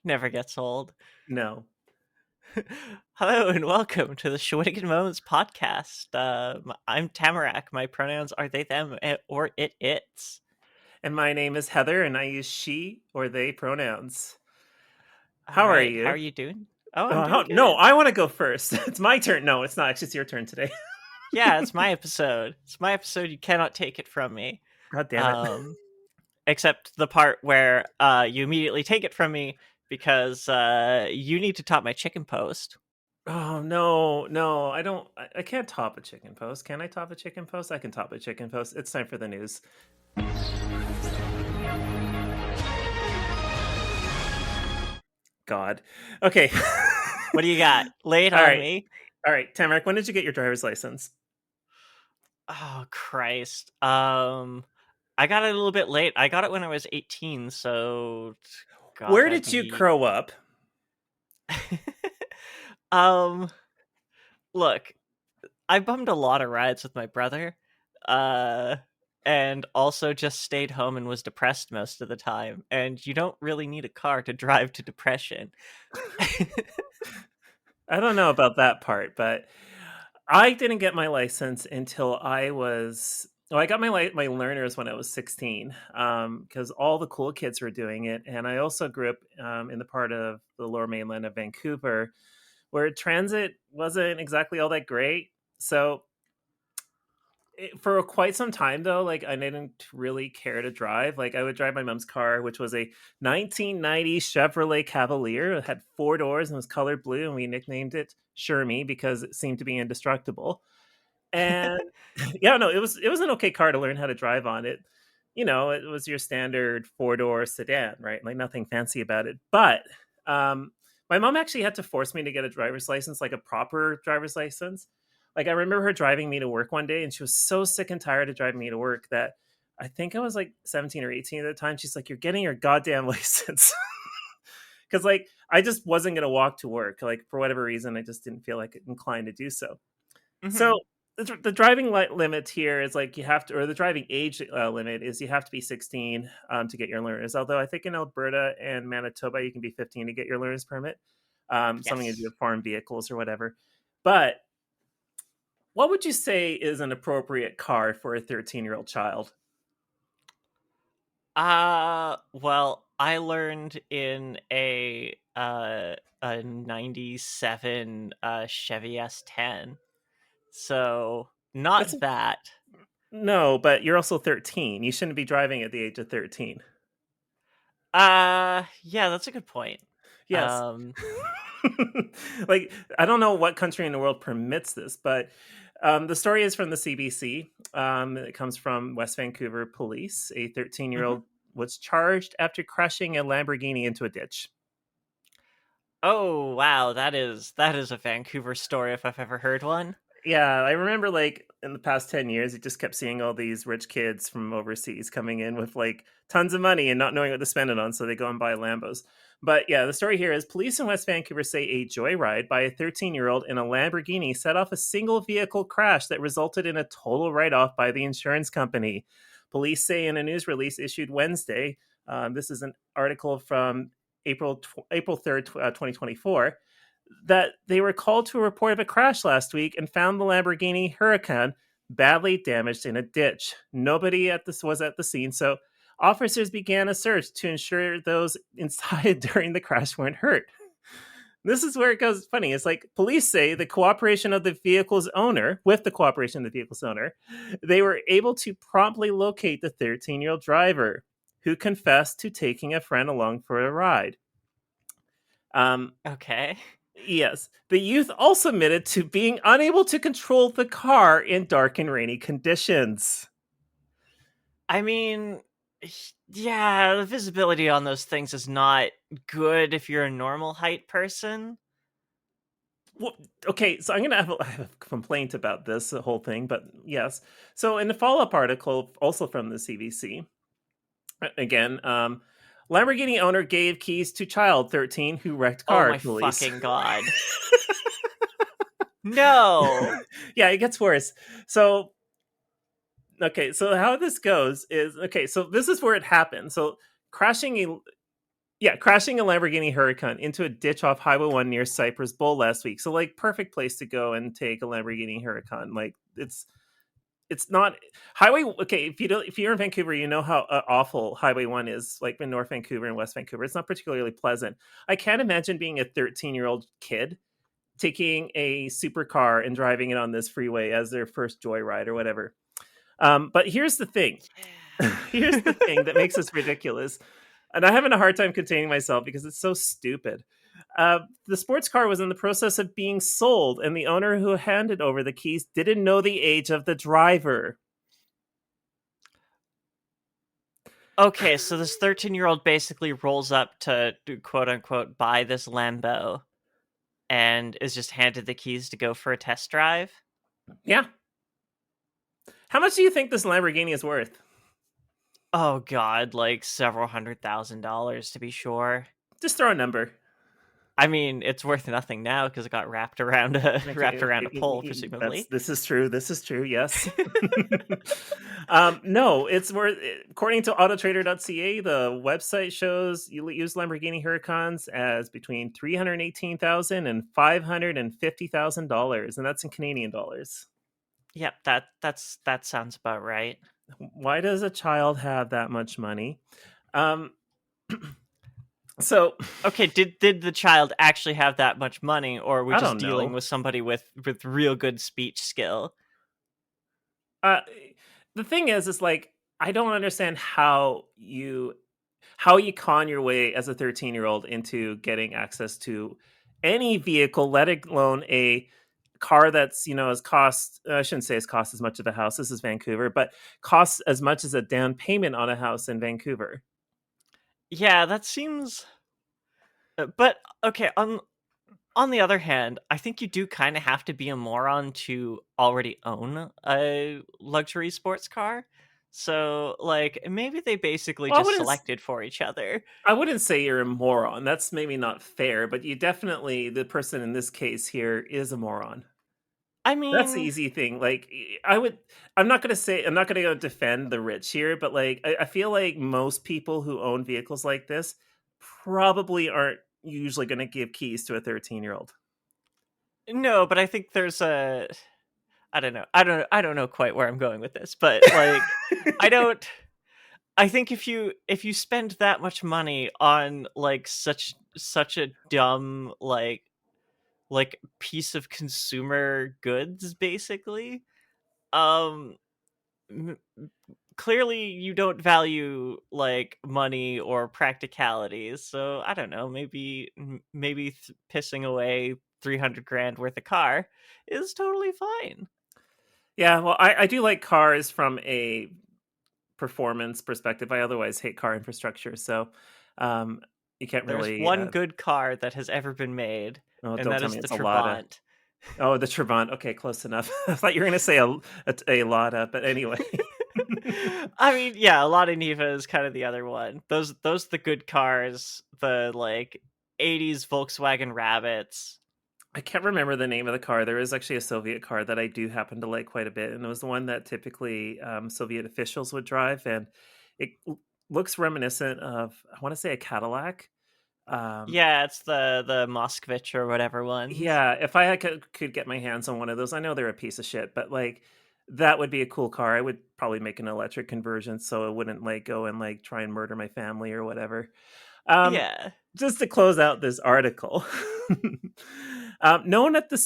Never gets old. No. Hello and welcome to the Shawinigan Moments podcast. I'm Tamarack. My pronouns are they, them, or it, its. And my name is Heather, and I use she or they pronouns. All How are right, how are you? you doing? Oh, I'm doing No, good. I want to go first. It's my turn. No, it's not. Actually, it's your turn today. Yeah, it's my episode. It's my episode. You cannot take it from me. God damn it. Except the part where you immediately take it from me because you need to top my chicken post. Oh, no, I don't. I can't top a chicken post. Can I top a chicken post? I can top a chicken post. It's time for the news. God. Okay. What do you got? Lay it All on right. me. All right, Tamarack, when did you get your driver's license? Oh Christ. I got it a little bit late. I got it when I was 18, so gosh, Where I'd did you be grow up? um look, I bummed a lot of rides with my brother. And also just stayed home and was depressed most of the time. And you don't really need a car to drive to depression. I don't know about that part, but I didn't get my license until I was. Oh, I got my learners when I was 16, because all the cool kids were doing it, and I also grew up in the part of the Lower Mainland of Vancouver where transit wasn't exactly all that great. So for quite some time though, like I didn't really care to drive. Like I would drive my mom's car, which was a 1990 Chevrolet Cavalier. It had 4 doors and was colored blue, and we nicknamed it Shermie because it seemed to be indestructible. And yeah, no, it was an okay car to learn how to drive on. It, it was your standard 4 door sedan, right? Like nothing fancy about it. But my mom actually had to force me to get a driver's license, like a proper driver's license. Like I remember her driving me to work one day, and she was so sick and tired of driving me to work that I think I was like 17 or 18 at the time. She's like, "You're getting your goddamn license." Because like I just wasn't gonna walk to work. Like for whatever reason, I just didn't feel like inclined to do so. Mhm. So the driving limit here is like you have to, or the driving age limit is you have to be 16 to get your learners. Although I think in Alberta and Manitoba you can be 15 to get your learner's permit, something to do Yes. with farm vehicles or whatever. But what would you say is an appropriate car for a 13-year-old child? Well, I learned in a 97 Chevy S10. So, That's not that. no, but you're also 13. You shouldn't be driving at the age of 13. Yeah, that's a good point. Yes. Um Like, I don't know what country in the world permits this, but the story is from the CBC. It comes from West Vancouver police. A 13-year-old mhm. old was charged after crashing a Lamborghini into a ditch. Oh, wow, that is a Vancouver story if I've ever heard one. Yeah, I remember like in the past 10 years, you just kept seeing all these rich kids from overseas coming in with like tons of money and not knowing what to spend it on. So they go and buy Lambos. But yeah, the story here is police in West Vancouver say a joyride by a 13-year-old in a Lamborghini set off a single vehicle crash that resulted in a total write off by the insurance company. Police say in a news release issued Wednesday, this is an article from April 3rd, 2024, that they were called to a report of a crash last week and found the Lamborghini Huracan badly damaged in a ditch. Nobody was at the scene, so officers began a search to ensure those inside during the crash weren't hurt. This is where it goes funny. It's like police say with the cooperation of the vehicle's owner, they were able to promptly locate the 13-year-old driver who confessed to taking a friend along for a ride. Um, Okay. Yes. The youth also admitted to being unable to control the car in dark and rainy conditions. I mean, yeah, the visibility on those things is not good if you're a normal height person. Well, okay, so I'm going to have have a complaint about this whole thing, but yes. So, in the follow up article, also from the CBC, again, Lamborghini owner gave keys to child 13 who wrecked Oh car, my police. fucking god. No. Yeah, it gets worse. So, Okay, so how this goes is okay. So this is where it happened. So crashing a crashing a Lamborghini Huracan into a ditch off Highway 1 near Cypress Bowl last week. So like perfect place to go and take a Lamborghini Huracan. Like it's not highway. Okay, if you're in Vancouver, you know how awful Highway 1 is, like in North Vancouver and West Vancouver. It's not particularly pleasant. I can't imagine being a 13-year-old kid taking a supercar and driving it on this freeway as their first joyride or whatever. But here's the thing. Here's the thing that makes this ridiculous. And I'm having a hard time containing myself because it's so stupid. The sports car was in the process of being sold, and the owner who handed over the keys didn't know the age of the driver. Okay, so this 13-year-old basically rolls up to quote unquote buy this Lambo and is just handed the keys to go for a test drive. Yeah. How much do you think this Lamborghini is worth? Oh god, like several $100,000 to be sure. Just throw a number. I mean, it's worth nothing now because it got wrapped around a Okay, pole, presumably. this is true. This is true. Yes. No, it's worth. According to Autotrader.ca, the website shows you use Lamborghini Huracans as between $318,000 and $550,000, and that's in Canadian dollars. Yep, that sounds about right. Why does a child have that much money? So okay, did the child actually have that much money, or are we I just don't dealing know. with somebody with real good speech skill? Uh, the thing is like I don't understand how you con your way as a 13-year-old into getting access to any vehicle, let alone a car that's has cost. I shouldn't say it's cost as much as a house. This is Vancouver, but costs as much as a down payment on a house in Vancouver. Yeah, that seems. But okay, on the other hand, I think you do kind of have to be a moron to already own a luxury sports car. So, like, maybe they basically Well, just selected for each other. I wouldn't say you're a moron. That's maybe not fair, but you definitely the person in this case here is a moron. I That's the mean, easy thing. Like I'm not gonna go defend the rich here, but like I feel like most people who own vehicles like this probably aren't usually gonna give keys to a 13-year-old. no, but I think there's a I don't know. I don't know quite where I'm going with this, but like I don't I think if you spend that much money on like such a dumb like piece of consumer goods basically, um m- clearly you don't value like money or practicalities. So I don't know, maybe pissing away 300 grand worth of car is totally fine. Yeah, well, I do like cars from a performance perspective. I otherwise hate car infrastructure, so um, you can't There's really. one good car that has ever been made, Oh, and don't that tell is me the it's a Lada. Trabant. Oh, the Trabant. Okay, close enough. I thought you were gonna say a Lada, but anyway. I mean, yeah, a lot of Niva is kind of the other one. Those the good cars, the like 80s Volkswagen Rabbits. I can't remember the name of the car. There is actually a Soviet car that I do happen to like quite a bit, and it was the one that typically Soviet officials would drive, and looks reminiscent of I want to say a Cadillac. Um, Yeah, it's the Moskvich or whatever ones. yeah, if could get my hands on one of those, I know they're a piece of shit, but like that would be a cool car. I would probably make an electric conversion so it wouldn't like go and like try and murder my family or whatever. Um, Yeah, just to close out this article, no one was at the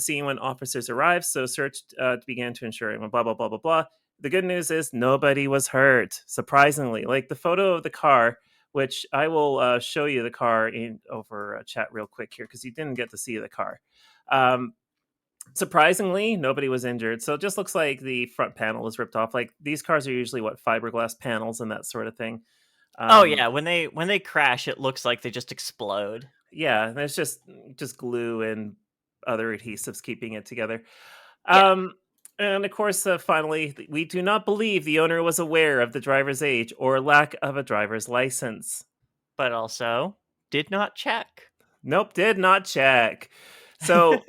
scene when officers arrived, so search began to ensure and blah blah blah blah blah. The good news is nobody was hurt. Surprisingly, like the photo of the car, which I will show you the car in over chat real quick here because you didn't get to see the car. Um, Surprisingly, nobody was injured. So it just looks like the front panel was ripped off. Like these cars are usually what fiberglass panels and that sort of thing. oh Um, yeah, when they crash it looks like they just explode. yeah, there's just glue and other adhesives keeping it together. Yeah, Um, and of course, finally, we do not believe the owner was aware of the driver's age or lack of a driver's license. but also did not check. Nope, did not check. So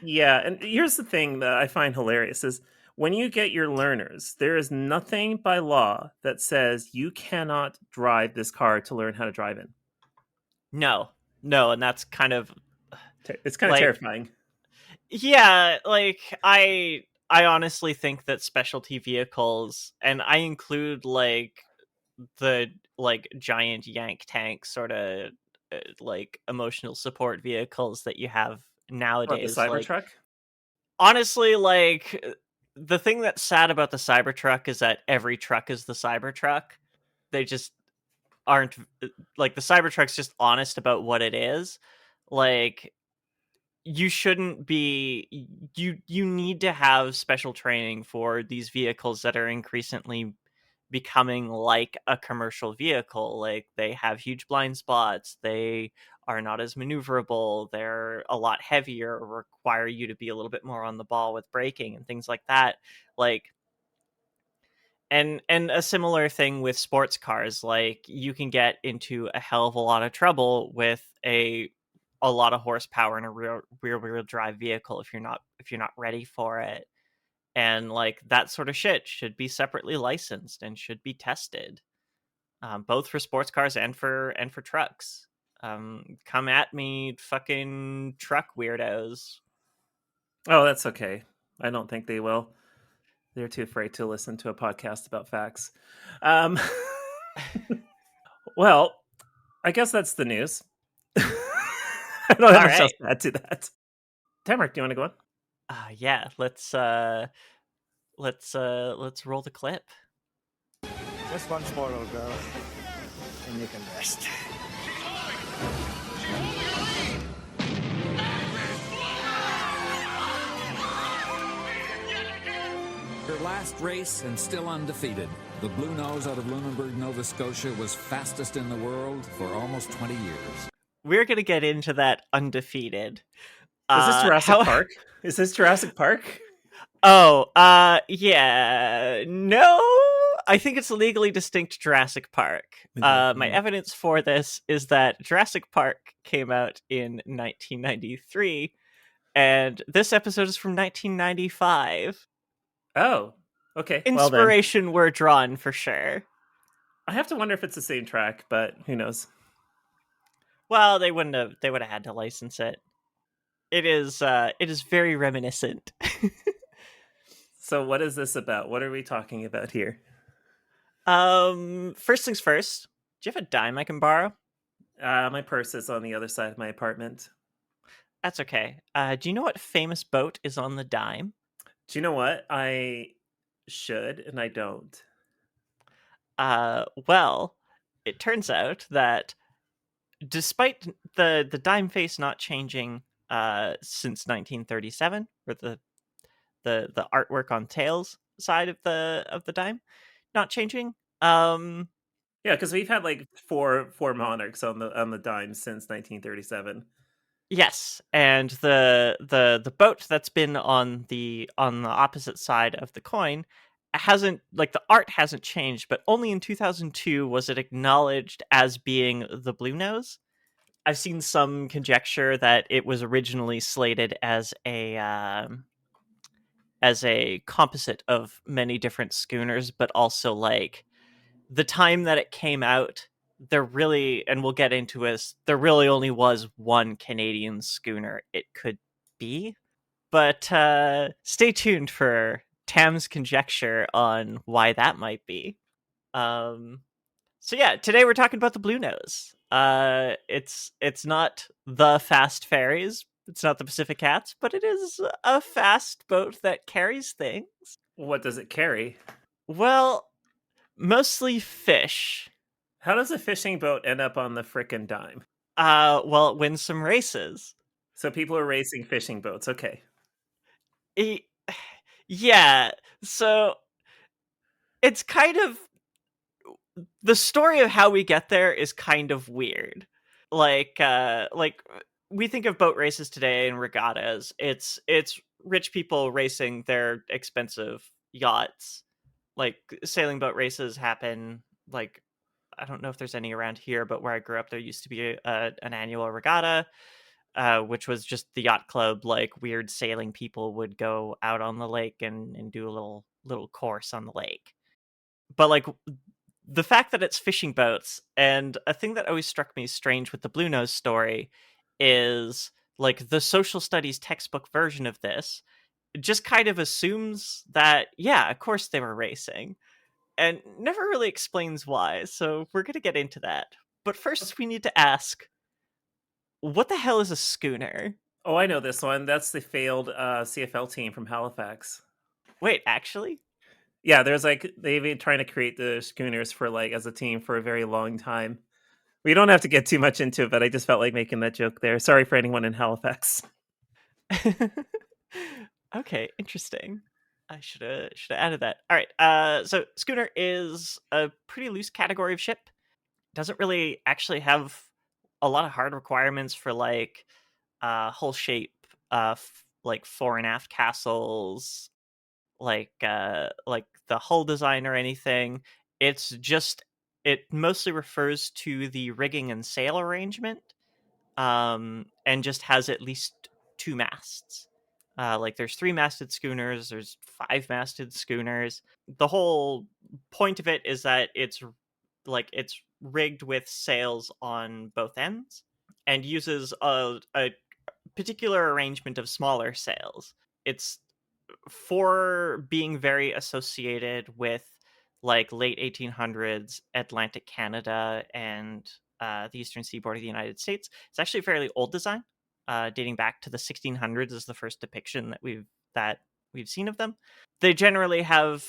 Yeah, and here's the thing that I find hilarious is when you get your learners, there is nothing by law that says you cannot drive this car to learn how to drive in. No, no, and that's kind of It's kind of like, terrifying. yeah, like I honestly think that specialty vehicles, and I include like the like giant yank tank sort of like emotional support vehicles that you have What, the nowadays. Like, Cybertruck? honestly, like the thing that's sad about the Cybertruck is that every truck is the Cybertruck. They just aren't like, the Cybertruck's just honest about what it is. Like, you shouldn't be you need to have special training for these vehicles that are increasingly becoming like a commercial vehicle. Like, they have huge blind spots, they are not as maneuverable, they're a lot heavier, require you to be a little bit more on the ball with braking and things like that. Like, and a similar thing with sports cars. Like, you can get into a hell of a lot of trouble with a lot of horsepower in a rear wheel drive vehicle if you're not ready for it. And like, that sort of shit should be separately licensed and should be tested, both for sports cars and for trucks. Come at me, fucking truck weirdos. Oh, that's okay. I don't think they will. They're too afraid to listen to a podcast about facts. Um, well, I guess that's the news. I don't have All much else right. to add to that. Tamarack, do you want to go on? Yeah, let's roll the clip. Just once more, little girl, and you can rest. Her last race and still undefeated, the Bluenose out of Lunenburg, Nova Scotia was fastest in the world for almost 20 years. We're gonna get into that undefeated. Is this Jurassic How Park? Is this Jurassic Park? Oh, yeah. No, I think it's a legally distinct Jurassic Park. My evidence for this is that Jurassic Park came out in 1993, and this episode is from 1995. Oh, okay. Well then, Inspiration were drawn for sure. I have to wonder if it's the same track, but who knows? Well, they wouldn't have. They would have had to license it. It is. It is very reminiscent. So, what is this about? What are we talking about here? First things first. Do you have a dime I can borrow? My purse is on the other side of my apartment. That's okay. Do you know what famous boat is on the dime? Do you know what? I should, and I don't. Well, it turns out that despite the dime face not changing since 1937, or the artwork on tails side of the dime not changing. Yeah, because we've had like four monarchs on the dime since 1937. Yes, and the boat that's been on the opposite side of the coin hasn't, like, the art hasn't changed, but only in 2002 was it acknowledged as being the Bluenose. I've seen some conjecture that it was originally slated as a composite of many different schooners, but also, like, the time that it came out, there really, and we'll get into this, there really only was one Canadian schooner it could be. But stay tuned for Tam's conjecture on why that might be. So yeah, today we're talking about the Bluenose. It's not the fast ferries, it's not the Pacific Cats, but it is a fast boat that carries things. What does it carry? Well, mostly fish. How does a fishing boat end up on the frickin' dime? Well, it wins some races. So people are racing fishing boats. Okay. Yeah, so it's kind of, the story of how we get there is kind of weird. Like we think of boat races today and regattas. It's rich people racing their expensive yachts. Like, sailing boat races happen, like, I don't know if there's any around here, but where I grew up there used to be an annual regatta. which was just the yacht club, like weird sailing people would go out on the lake and do a little course on the lake. But like the fact that it's fishing boats, and a thing that always struck me strange with the Bluenose story is like the social studies textbook version of this just kind of assumes that, yeah, of course they were racing, and never really explains why. So we're going to get into that. But first, we need to ask, what the hell is a schooner? Oh, I know this one. That's the failed CFL team from Halifax. Wait, actually? Yeah, there's like they've been trying to create the Schooners for like as a team for a very long time. We don't have to get too much into it, but I just felt like making that joke there. Sorry for anyone in Halifax. Okay, interesting. I should have added that. All right. So schooner is a pretty loose category of ship. Doesn't really actually have a lot of hard requirements for like hull shape, like fore and aft castles, like the hull design or anything. It's just, it mostly refers to the rigging and sail arrangement, and just has at least 2 masts. Like there's 3-masted schooners, there's 5-masted schooners. The whole point of it is that it's rigged with sails on both ends and uses a particular arrangement of smaller sails. It's for being very associated with like late 1800s Atlantic Canada and the eastern seaboard of the United States. It's actually a fairly old design, dating back to the 1600s is the first depiction that we've seen of them. They generally have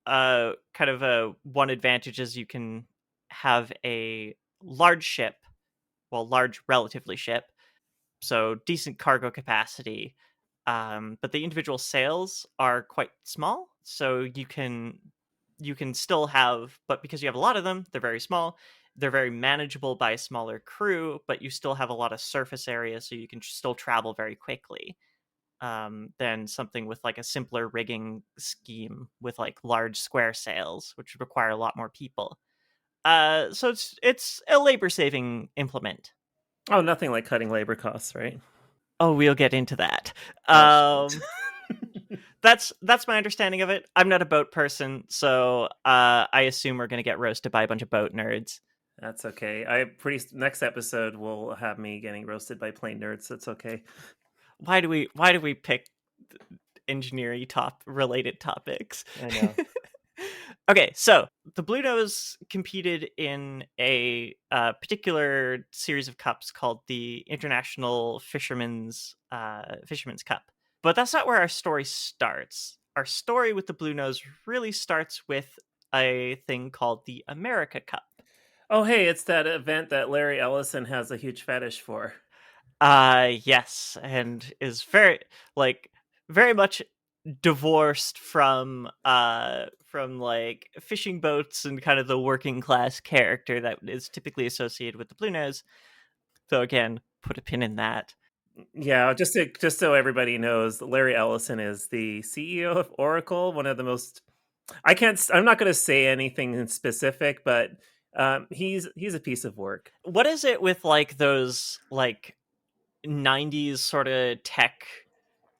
kind of a one advantage is you can have a large ship, well, large relatively ship, so decent cargo capacity. But the individual sails are quite small, so you can still have, but because you have a lot of them, they're very small. They're very manageable by a smaller crew, but you still have a lot of surface area, so you can still travel very quickly. Than something with like a simpler rigging scheme with like large square sails, which would require a lot more people. So it's a labor saving implement. Oh, nothing like cutting labor costs, right? Oh, we'll get into that. Oh, shit. That's my understanding of it. I'm not a boat person, so I assume we're gonna get roasted by a bunch of boat nerds. That's okay. Next episode will have me getting roasted by plane nerds. That's okay. Why do we pick engineering related topics? I know. Okay, so the Bluenose competed in a particular series of cups called the International Fisherman's Cup. But that's not where our story starts. Our story with the Bluenose really starts with a thing called the America Cup. Oh, hey, it's that event that Larry Ellison has a huge fetish for. Yes, and is very much divorced from like fishing boats and kind of the working class character that is typically associated with the Bluenose. So again, put a pin in that. Yeah, just so everybody knows, Larry Ellison is the CEO of Oracle, one of the most. I'm not going to say anything specific, but he's a piece of work. What is it with like those like 90s sort of tech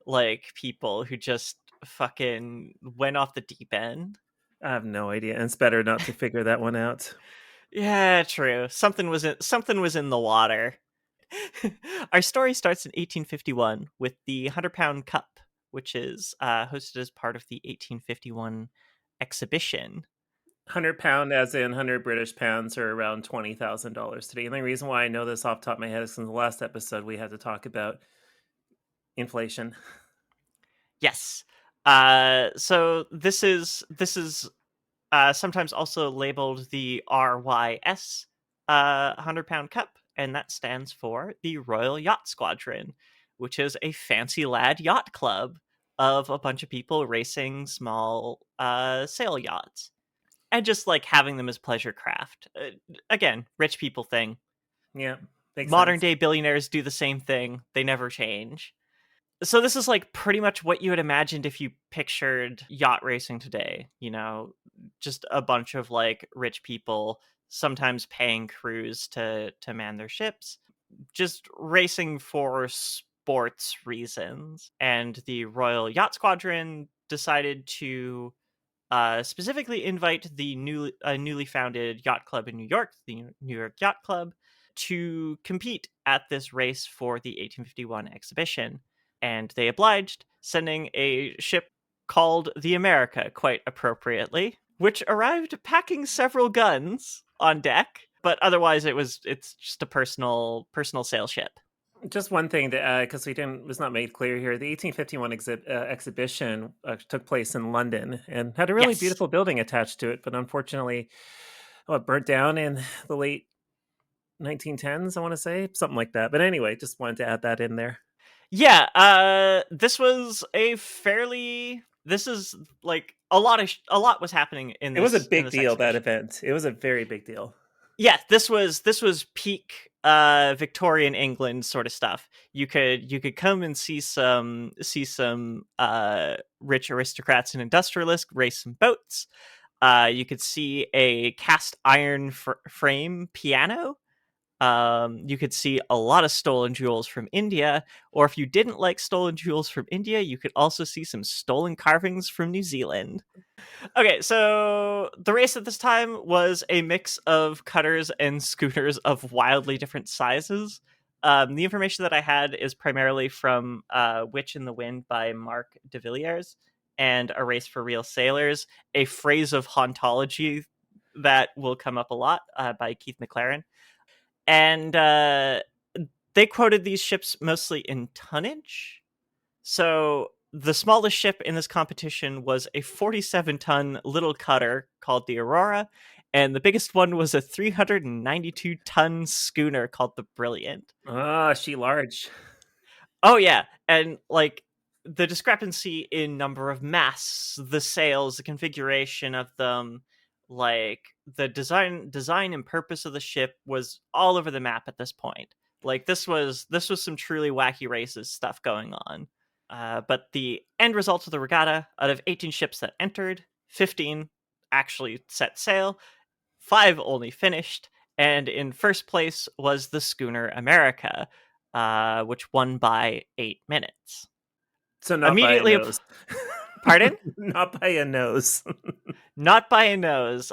like people who just fucking went off the deep end? I have no idea, and it's better not to figure that one out. Yeah, true. Something was in the water. Our story starts in 1851 with the 100-pound cup, which is hosted as part of the 1851 exhibition. 100 pound, as in 100 British pounds, or around $20,000 today. And the reason why I know this off the top of my head is in the last episode we had to talk about inflation. Yes. So this is sometimes also labeled the RYS 100-pound cup, and that stands for the Royal Yacht Squadron, which is a fancy lad yacht club of a bunch of people racing small sail yachts and just like having them as pleasure craft. Again, rich people thing. Yeah, Modern sense. day billionaires do the same thing. They never change. So this is like pretty much what you had imagined if you pictured yacht racing today, you know, just a bunch of like rich people sometimes paying crews to man their ships. just racing for sports reasons. And the Royal Yacht Squadron decided to specifically invite the newly founded yacht club in New York, the New York Yacht Club, to compete at this race for the 1851 exhibition. And they obliged, sending a ship called the America, quite appropriately, which arrived packing several guns on deck. But otherwise, it's just a personal sail ship. Just one thing that because was not made clear here. The 1851 exhibition took place in London and had a really Yes. beautiful building attached to it, but unfortunately, it burnt down in the late 1910s. I want to say something like that. But anyway, just wanted to add that in there. Yeah, this was a fairly. This is like a lot was happening in this. It was a big deal, that exhibition. event. It was a very big deal. Yeah, this was peak Victorian England sort of stuff. You could come and see some rich aristocrats and industrialists race some boats. You could see a cast iron frame piano. You could see a lot of stolen jewels from India, or if you didn't like stolen jewels from India, you could also see some stolen carvings from New Zealand. Okay, so the race at this time was a mix of cutters and schooners of wildly different sizes. The information that I had is primarily from Witch in the Wind by Mark de Villiers and A Race for Real Sailors, a phrase of hauntology that will come up a lot by Keith McLaren. And they quoted these ships mostly in tonnage. So the smallest ship in this competition was a 47-ton little cutter called the Aurora, and the biggest one was a 392-ton schooner called the Brilliant. Ah, she large. Oh yeah, and like the discrepancy in number of masts, the sails, the configuration of them, like the design and purpose of the ship was all over the map at this point. Like this was some truly wacky races stuff going on. But the end result of the regatta, out of 18 ships that entered, 15 actually set sail, 5 only finished, and in first place was the schooner America, which won by 8 minutes. So not Immediately by a nose. Pardon? Not by a nose. Not by a nose.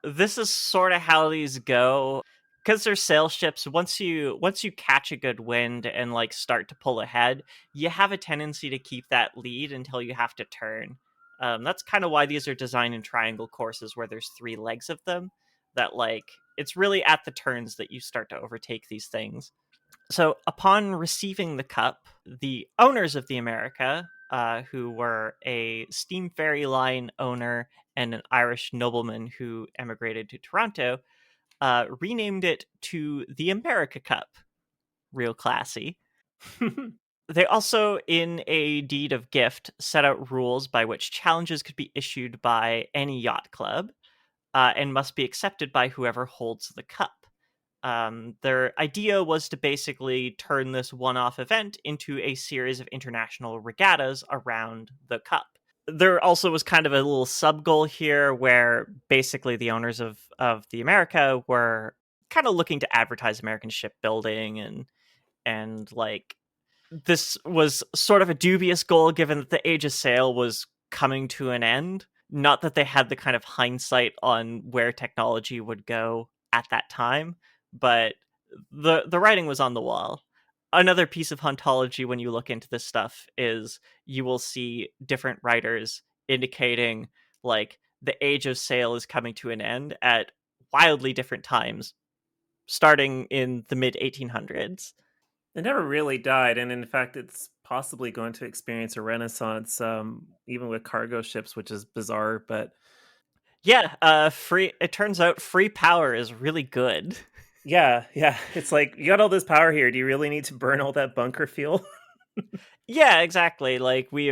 This is sort of how these go. Because they're sail ships, once you catch a good wind and like start to pull ahead, you have a tendency to keep that lead until you have to turn. That's kind of why these are designed in triangle courses where there's 3 legs of them. That like it's really at the turns that you start to overtake these things. So upon receiving the cup, the owners of the America, who were a steam ferry line owner and an Irish nobleman who emigrated to Toronto, renamed it to the America Cup. Real classy. They also, in a deed of gift, set out rules by which challenges could be issued by any yacht club and must be accepted by whoever holds the cup. Their idea was to basically turn this one-off event into a series of international regattas around the cup. There also was kind of a little sub-goal here where basically the owners of the America were kind of looking to advertise American shipbuilding and like this was sort of a dubious goal given that the age of sail was coming to an end. Not that they had the kind of hindsight on where technology would go at that time, but the writing was on the wall. Another piece of hauntology when you look into this stuff is you will see different writers indicating like the age of sail is coming to an end at wildly different times, starting in the mid 1800s. It never really died, and in fact, it's possibly going to experience a renaissance, even with cargo ships, which is bizarre. But yeah, free. It turns out free power is really good. Yeah, it's like you got all this power here. Do you really need to burn all that bunker fuel? Yeah, exactly. Like we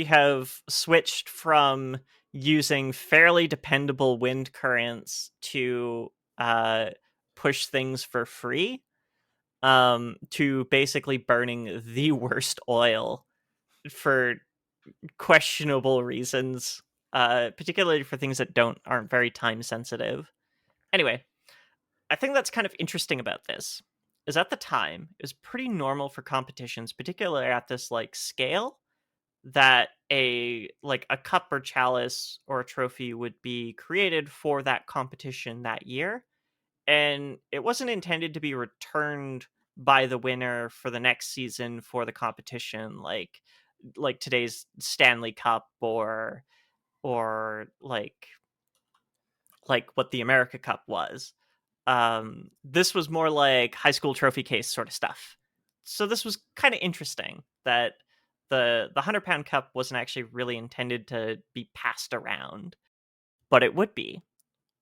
have switched from using fairly dependable wind currents to push things for free. To basically burning the worst oil for questionable reasons, particularly for things that aren't very time sensitive. Anyway, I think that's kind of interesting about this is at the time, it was pretty normal for competitions, particularly at this like scale, that a cup or chalice or a trophy would be created for that competition that year, and it wasn't intended to be returned by the winner for the next season for the competition, like today's Stanley Cup or like what the America Cup was. This was more like high school trophy case sort of stuff. So this was kind of interesting that the 100-pound cup wasn't actually really intended to be passed around, but it would be.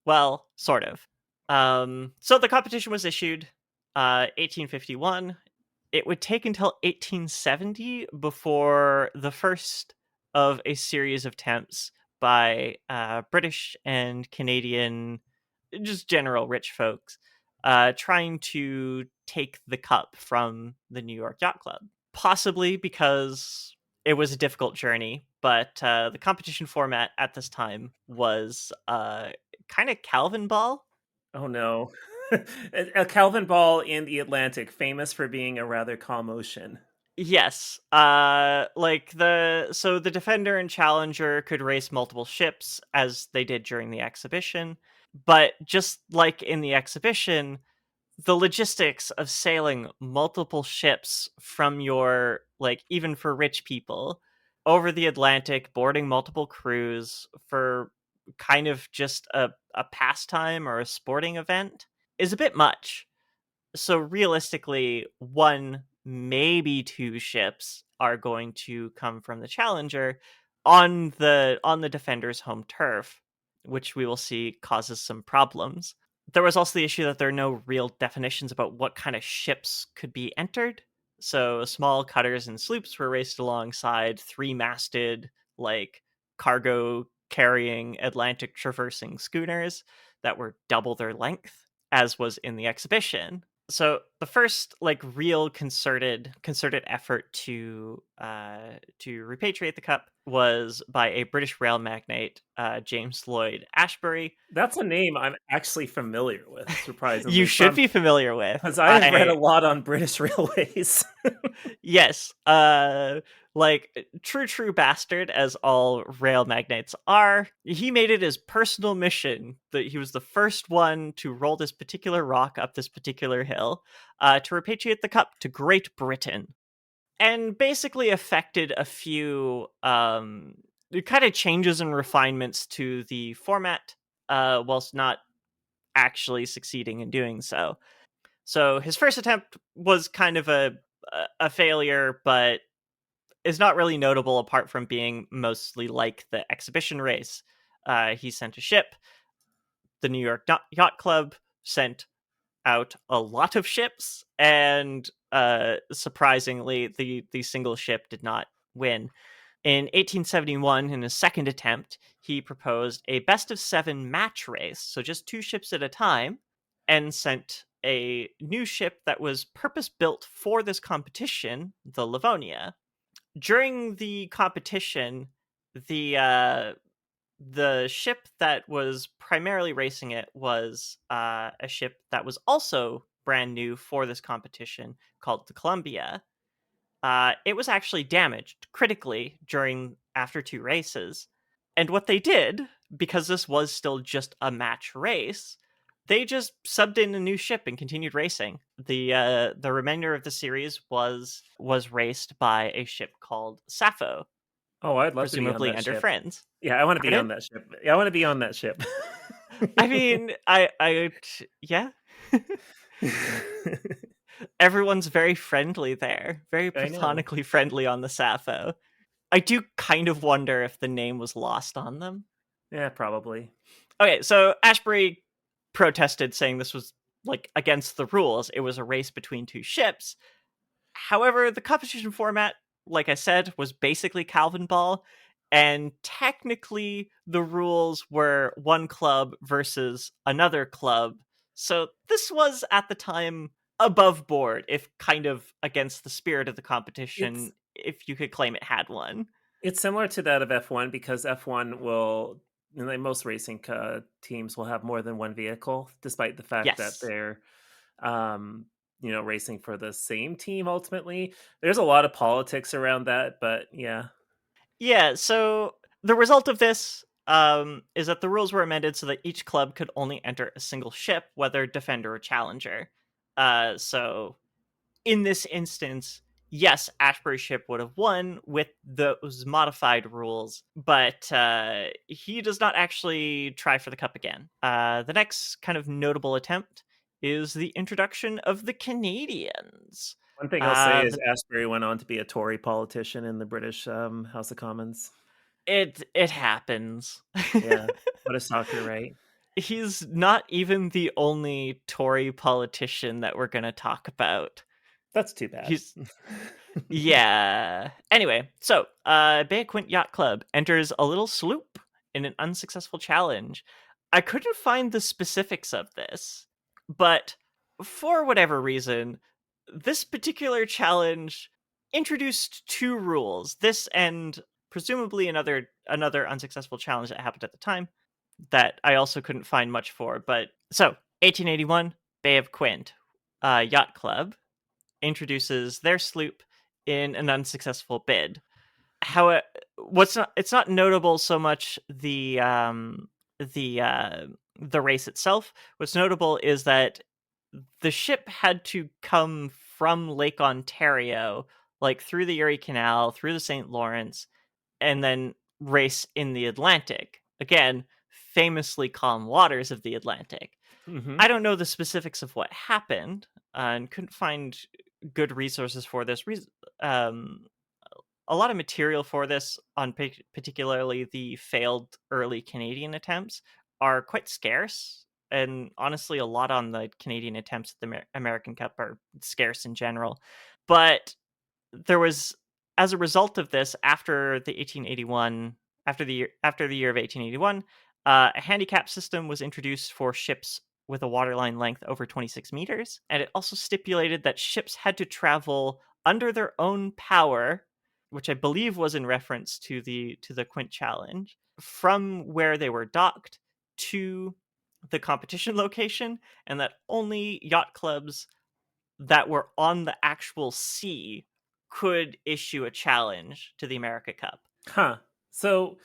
Well, sort of. So the competition was issued 1851. It would take until 1870 before the first of a series of attempts by British and Canadian, just general rich folks, trying to take the cup from the New York Yacht Club. Possibly because it was a difficult journey, but the competition format at this time was kind of Calvin Ball. Oh no. A Calvin ball in the Atlantic, famous for being a rather calm ocean. Yes. So the defender and challenger could race multiple ships as they did during the exhibition, but just like in the exhibition, the logistics of sailing multiple ships from your, like, even for rich people, over the Atlantic, boarding multiple crews for kind of just a pastime or a sporting event is a bit much. So realistically, one, maybe two ships are going to come from the challenger on the defender's home turf, which we will see causes some problems. There was also the issue that there are no real definitions about what kind of ships could be entered. So small cutters and sloops were raced alongside three-masted, like, cargo carrying Atlantic traversing schooners that were double their length, as was in the exhibition. So the first like real concerted effort to repatriate the cup was by a British rail magnate, James Lloyd Ashbury. That's a name I'm actually familiar with, surprisingly. You should be familiar with. Because I have read a lot on British railways. Yes, like true bastard, as all rail magnates are. He made it his personal mission that he was the first one to roll this particular rock up this particular hill, to repatriate the cup to Great Britain, and basically affected a few kind of changes and refinements to the format, whilst not actually succeeding in doing so. So his first attempt was kind of a failure, but is not really notable apart from being mostly like the exhibition race. He sent a ship. The New York Yacht Club sent out a lot of ships, and surprisingly, the single ship did not win. In 1871, in his second attempt, he proposed a best of 7 match race, so just 2 ships at a time, and sent a new ship that was purpose-built for this competition, the Livonia. During the competition, the ship that was primarily racing it was a ship that was also brand new for this competition, called the Columbia. It was actually damaged critically after 2 races. And what they did, because this was still just a match race, they just subbed in a new ship and continued racing. The remainder of the series was raced by a ship called Sappho, Oh, I'd love to be on presumably that under ship. friends. Yeah, I want to be Pardon? on that ship. Yeah, I want to be on that ship. I mean, yeah. Everyone's very friendly there, very I know. platonically friendly on the Sappho. I do kind of wonder if the name was lost on them. Yeah, probably. Okay, so Ashbury protested, saying this was like against the rules. It was a race between 2 ships. However, the competition format, like I said, was basically Calvin Ball, and technically the rules were one club versus another club. So this was at the time above board, if kind of against the spirit of the competition, if you could claim it had one. It's similar to that of F1 because F1 will, like most racing teams, will have more than one vehicle, despite the fact that Yes. they're um, racing for the same team ultimately. There's a lot of politics around that, but yeah. Yeah, so the result of this is that the rules were amended so that each club could only enter a single ship, whether defender or challenger. So in this instance, yes, Ashbury's ship would have won with those modified rules, but he does not actually try for the cup again. The next kind of notable attempt is the introduction of the Canadians. One thing I'll say is The Asbury went on to be a Tory politician in the British House of Commons. It happens. Yeah, what a soccer, right? He's not even the only Tory politician that we're going to talk about. That's too bad. He's Yeah. Anyway, so Bay of Quint Yacht Club enters a little sloop in an unsuccessful challenge. I couldn't find the specifics of this, but for whatever reason, this particular challenge introduced two rules. This and presumably another unsuccessful challenge that happened at the time that I also couldn't find much for. But so 1881, Bay of Quint Yacht Club introduces their sloop in an unsuccessful bid. How it's not notable so much the the race itself. What's notable is that the ship had to come from Lake Ontario, like through the Erie Canal, through the St. Lawrence, and then race in the Atlantic. Again, famously calm waters of the Atlantic. Hmm. I don't know the specifics of what happened and couldn't find good resources for this. Um, a lot of material for this on particularly the failed early Canadian attempts are quite scarce. And honestly, a lot on the Canadian attempts at the American Cup are scarce in general. But there was, as a result of this, after the 1881, after the year of 1881, a handicap system was introduced for ships with a waterline length over 26 meters, and it also stipulated that ships had to travel under their own power, which I believe was in reference to the Quint Challenge, from where they were docked to the competition location, and that only yacht clubs that were on the actual sea could issue a challenge to the America Cup. Huh. So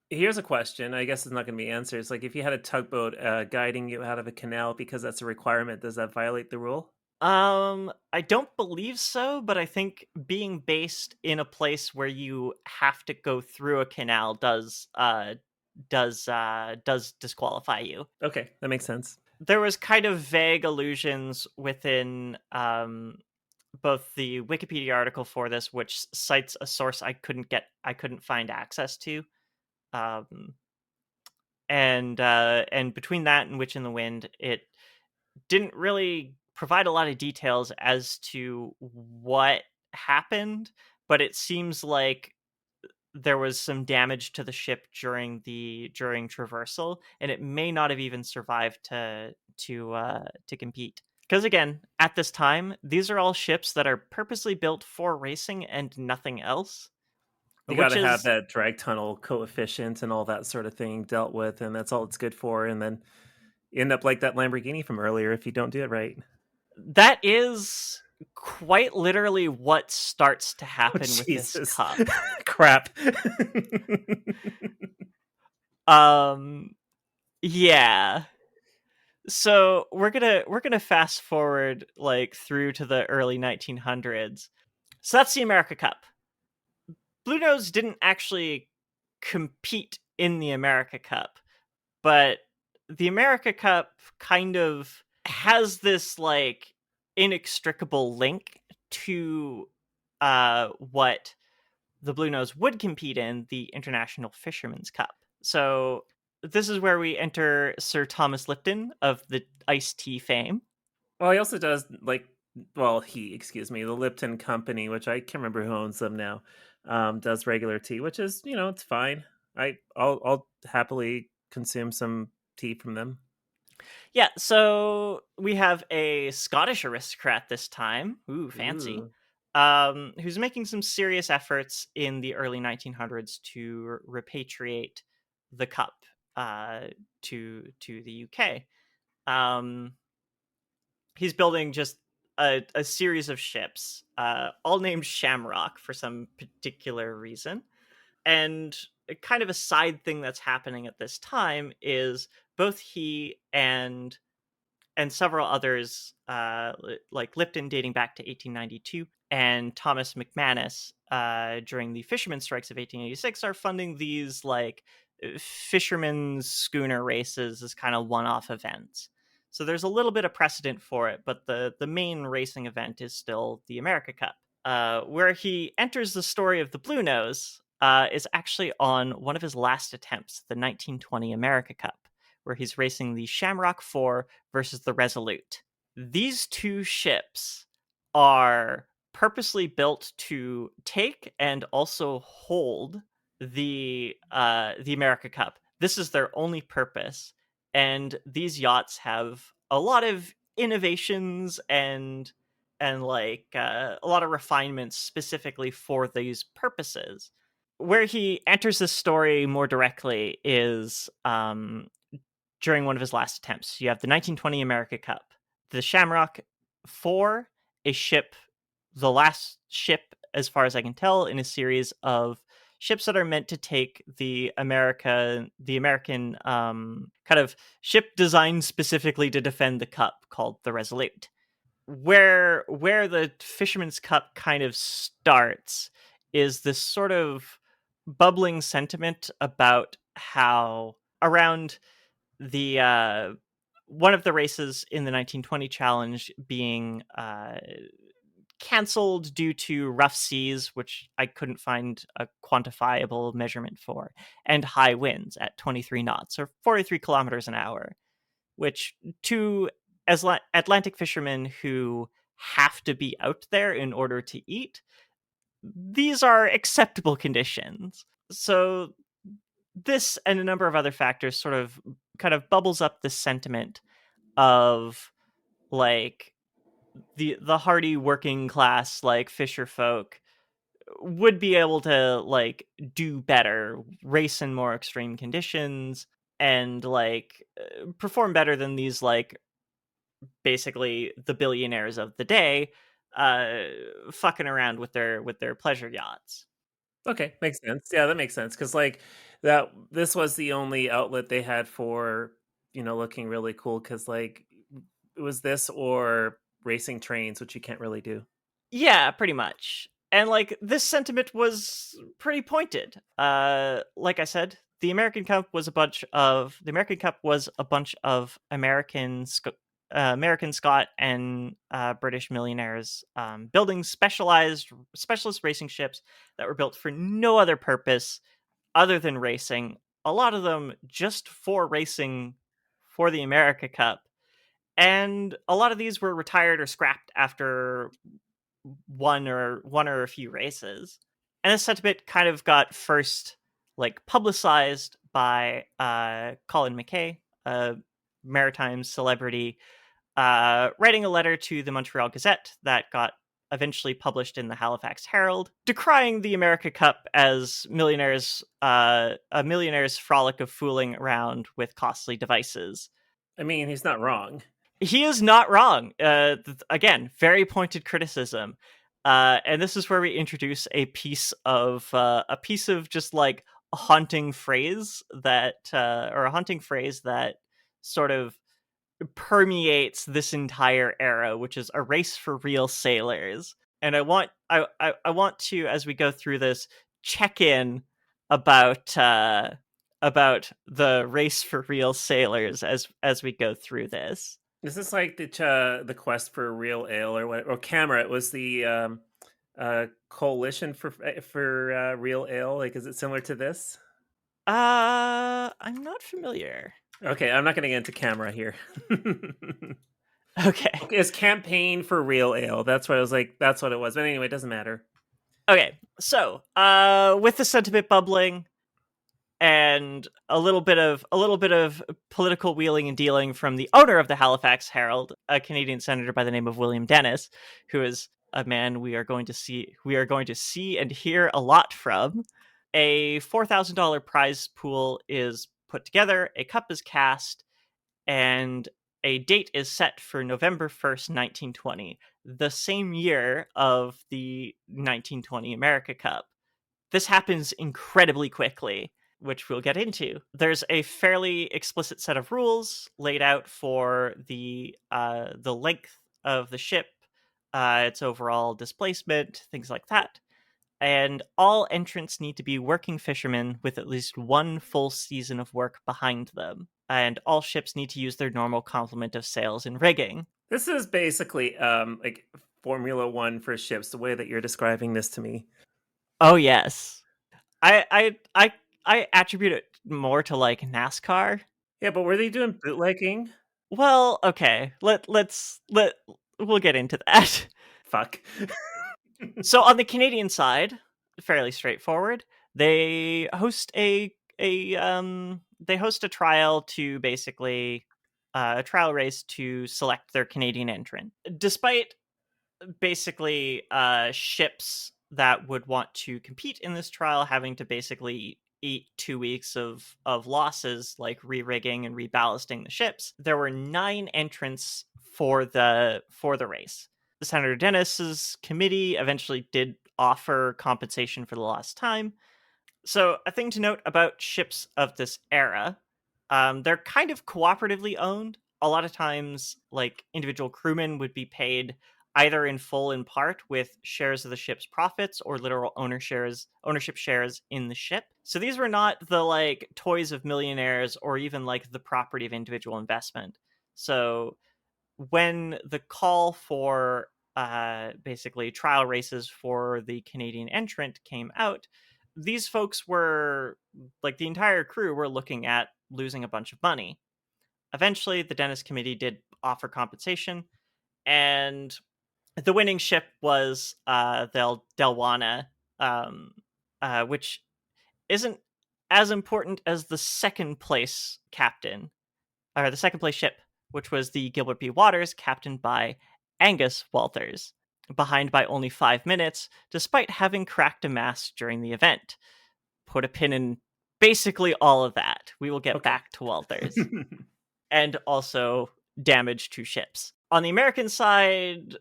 here's a question. I guess it's not going to be answered. It's like if you had a tugboat guiding you out of a canal because that's a requirement, does that violate the rule? I don't believe so, but I think being based in a place where you have to go through a canal does disqualify you. Okay, that makes sense. There was kind of vague allusions within both the Wikipedia article for this, which cites a source I couldn't find access to, um, and between that and Witch in the Wind, it didn't really provide a lot of details as to what happened, but it seems like there was some damage to the ship during traversal, and it may not have even survived to compete. Because again, at this time, these are all ships that are purposely built for racing and nothing else. You got Which to have is that drag tunnel coefficient and all that sort of thing dealt with, and that's all it's good for. And then you end up like that Lamborghini from earlier if you don't do it right. that is quite literally what starts to Oh, happen with this Jesus. cup. Crap. Yeah. So we're gonna fast forward like through to the early 1900s. So that's the America Cup. Bluenose didn't actually compete in the America Cup, but the America Cup kind of has this like inextricable link to what the Bluenose would compete in, the International Fisherman's Cup. So this is where we enter Sir Thomas Lipton of the iced tea fame. Well, he also does excuse me, the Lipton Company, which I can't remember who owns them now, does regular tea, which is, it's fine. I'll happily consume some tea from them. Yeah, so we have a Scottish aristocrat this time. Ooh, fancy. Ooh. Who's making some serious efforts in the early 1900s to repatriate the cup to the UK. He's building just a series of ships, all named Shamrock for some particular reason. And kind of a side thing that's happening at this time is both he and several others, like Lipton dating back to 1892, and Thomas McManus during the fishermen strikes of 1886, are funding these like fishermen's schooner races as kind of one-off events. So there's a little bit of precedent for it, but the main racing event is still the America Cup. Where he enters the story of the Bluenose is actually on one of his last attempts, the 1920 America Cup, where he's racing the Shamrock IV versus the Resolute. These two ships are purposely built to take and also hold the America Cup. This is their only purpose, and these yachts have a lot of innovations and like a lot of refinements specifically for these purposes. Where he enters this story more directly is during one of his last attempts. You have the 1920 America Cup. The Shamrock IV, a ship, the last ship, as far as I can tell, in a series of ships that are meant to take the American kind of ship designed specifically to defend the cup, called the Resolute. Where the Fisherman's Cup kind of starts is this sort of bubbling sentiment about how around the one of the races in the 1920 challenge being canceled due to rough seas, which I couldn't find a quantifiable measurement for, and high winds at 23 knots or 43 kilometers an hour, which to Atlantic fishermen who have to be out there in order to eat, these are acceptable conditions. So this and a number of other factors sort of kind of bubbles up the sentiment of like the hardy working class like fisher folk would be able to like do better, race in more extreme conditions, and like perform better than these like basically the billionaires of the day fucking around with their pleasure yachts. Okay, makes sense. Yeah, that makes sense because like that this was the only outlet they had for looking really cool because like it was this or racing trains, which you can't really do. Yeah, pretty much. And like this sentiment was pretty pointed. Like I said, the American Cup was a bunch of American, Scott, and British millionaires building specialist racing ships that were built for no other purpose other than racing. A lot of them just for racing for the America Cup, and a lot of these were retired or scrapped after one or a few races. And this sentiment kind of got first like publicized by Colin McKay, a maritime celebrity, writing a letter to the Montreal Gazette that got eventually published in the Halifax Herald, decrying the America Cup as a millionaire's frolic of fooling around with costly devices. I mean, he's not wrong. He is not wrong. Again, very pointed criticism. And this is where we introduce a piece of just like a haunting phrase that sort of permeates this entire era, which is a race for real sailors. And I want to, as we go through this, check in about the race for real sailors as we go through this. Is this like the quest for real ale or what? Or Camera? It was the coalition for real ale. Like, is it similar to this? I'm not familiar. Okay, I'm not going to get into Camera here. Okay, it's campaign for real ale. That's what I was like. That's what it was. But anyway, it doesn't matter. Okay, so with the sentiment bubbling, and a little bit of political wheeling and dealing from the owner of the Halifax Herald, a Canadian senator by the name of William Dennis, who is a man we are going to see and hear a lot from. A $4,000 prize pool is put together, a cup is cast, and a date is set for November 1st, 1920, the same year of the 1920 America Cup. This happens incredibly quickly, which we'll get into. There's a fairly explicit set of rules laid out for the length of the ship, its overall displacement, things like that. And all entrants need to be working fishermen with at least one full season of work behind them. And all ships need to use their normal complement of sails and rigging. This is basically like Formula One for ships, the way that you're describing this to me. Oh yes, I attribute it more to like NASCAR. Yeah, but were they doing bootlegging? Well, okay, we'll get into that. Fuck. So on the Canadian side, fairly straightforward. They host a trial to basically a trial race to select their Canadian entrant. Despite basically ships that would want to compete in this trial having to basically eat 2 weeks of losses, like re-rigging and reballasting the ships, there were 9 entrants for the race. The Senator Dennis's committee eventually did offer compensation for the lost time. So a thing to note about ships of this era, they're kind of cooperatively owned. A lot of times, like, individual crewmen would be paid either in full in part with shares of the ship's profits or literal ownership shares in the ship. So these were not the like toys of millionaires or even like the property of individual investment. So when the call for basically trial races for the Canadian entrant came out, these folks were, like, the entire crew were looking at losing a bunch of money. Eventually, the Dennis Committee did offer compensation, and the winning ship was the Delwana, which isn't as important as the second place captain, or the second place ship, which was the Gilbert B. Waters, captained by Angus Walters, behind by only 5 minutes, despite having cracked a mast during the event. Put a pin in basically all of that. We will get back to Walters. And also damage to ships. On the American side,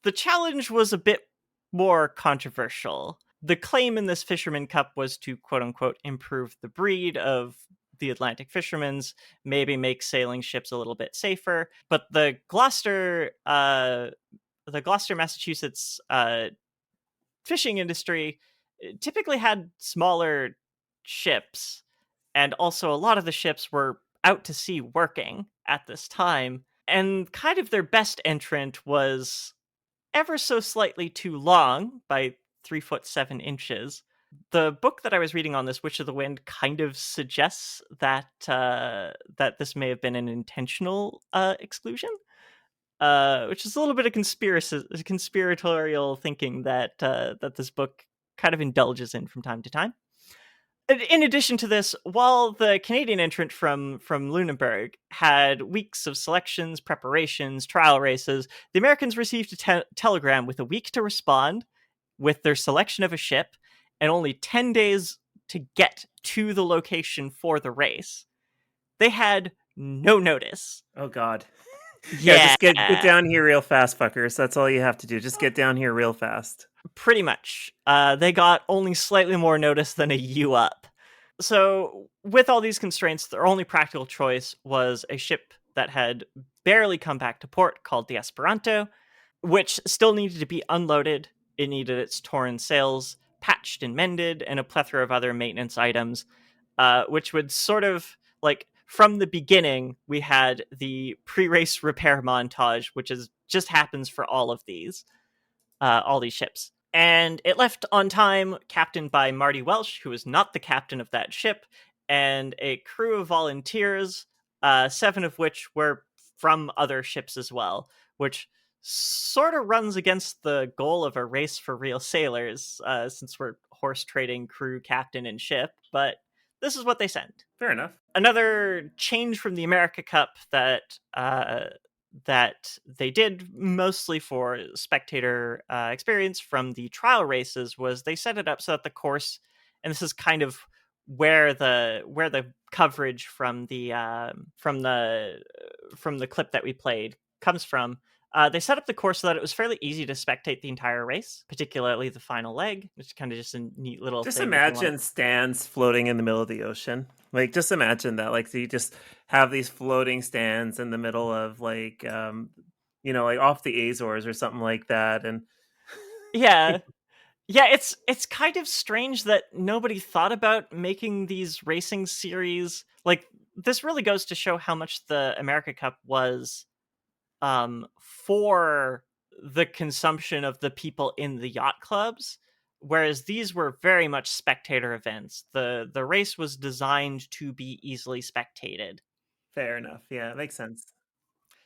the challenge was a bit more controversial. The claim in this Fisherman Cup was to, quote-unquote, improve the breed of the Atlantic fishermen's, maybe make sailing ships a little bit safer. But the Gloucester, Massachusetts fishing industry typically had smaller ships, and also a lot of the ships were out to sea working at this time, and kind of their best entrant was ever so slightly too long by 3'7". The book that I was reading on this, Witch of the Wind, kind of suggests that that this may have been an intentional exclusion, which is a little bit of conspiratorial thinking that that this book kind of indulges in from time to time. In addition to this, while the Canadian entrant from Lunenburg had weeks of selections, preparations, trial races, the Americans received a telegram with a week to respond with their selection of a ship and only 10 days to get to the location for the race. They had no notice. Oh, God. Yeah, just get down here real fast, fuckers. That's all you have to do. Just get down here real fast. Pretty much. They got only slightly more notice than a U up. So, with all these constraints, their only practical choice was a ship that had barely come back to port called the Esperanto, which still needed to be unloaded. It needed its torn sails patched and mended, and a plethora of other maintenance items, which would sort of, like, from the beginning, we had the pre-race repair montage, which just happens for all these ships. And it left on time, captained by Marty Welsh, who was not the captain of that ship, and a crew of volunteers, 7 of which were from other ships as well, which sort of runs against the goal of a race for real sailors, since we're horse trading crew, captain, and ship, but this is what they sent. Fair enough. Another change from the America Cup that they did mostly for spectator experience from the trial races was they set it up so that the course, and this is kind of where the coverage from the the clip that we played comes from. They set up the course so that it was fairly easy to spectate the entire race, particularly the final leg, which is kind of just a neat little Just thing. if you wanna- imagine stands floating in the middle of the ocean. Like, just imagine that. Like, so you just have these floating stands in the middle of, like, like off the Azores or something like that. And Yeah. Yeah, it's kind of strange that nobody thought about making these racing series. Like, this really goes to show how much the America Cup was for the consumption of the people in the yacht clubs, whereas these were very much spectator events. The race was designed to be easily spectated. fair enough. Yeah, it makes sense.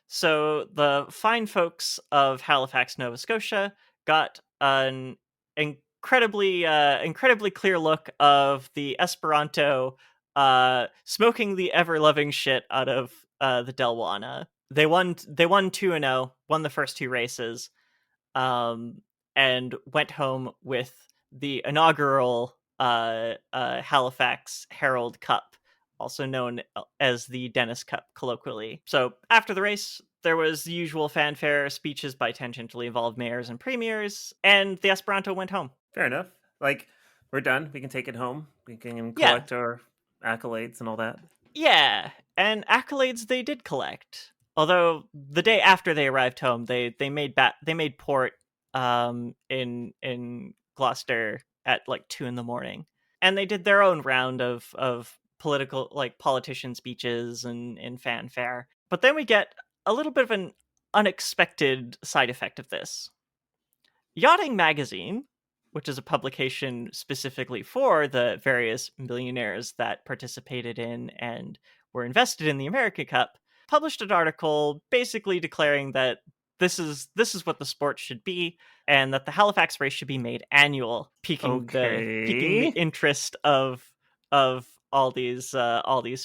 So the fine folks of Halifax, Nova Scotia, got an incredibly clear look of the Esperanto smoking the ever loving shit out of the Delwana. They won 2-0, won the first two races, and went home with the inaugural Halifax Herald Cup, also known as the Dennis Cup colloquially. So after the race, there was the usual fanfare, speeches by tangentially involved mayors and premiers, and the Esperanto went home. Fair enough. Like, we're done. We can take it home. We can Yeah. collect our accolades and all that. Yeah, and accolades they did collect. Although the day after they arrived home, they made port in Gloucester at like 2 a.m, and they did their own round of politician speeches and fanfare. But then we get a little bit of an unexpected side effect of this. Yachting Magazine, which is a publication specifically for the various millionaires that participated in and were invested in the America Cup, published an article basically declaring that this is what the sport should be, and that the Halifax race should be made annual, piquing the interest of all these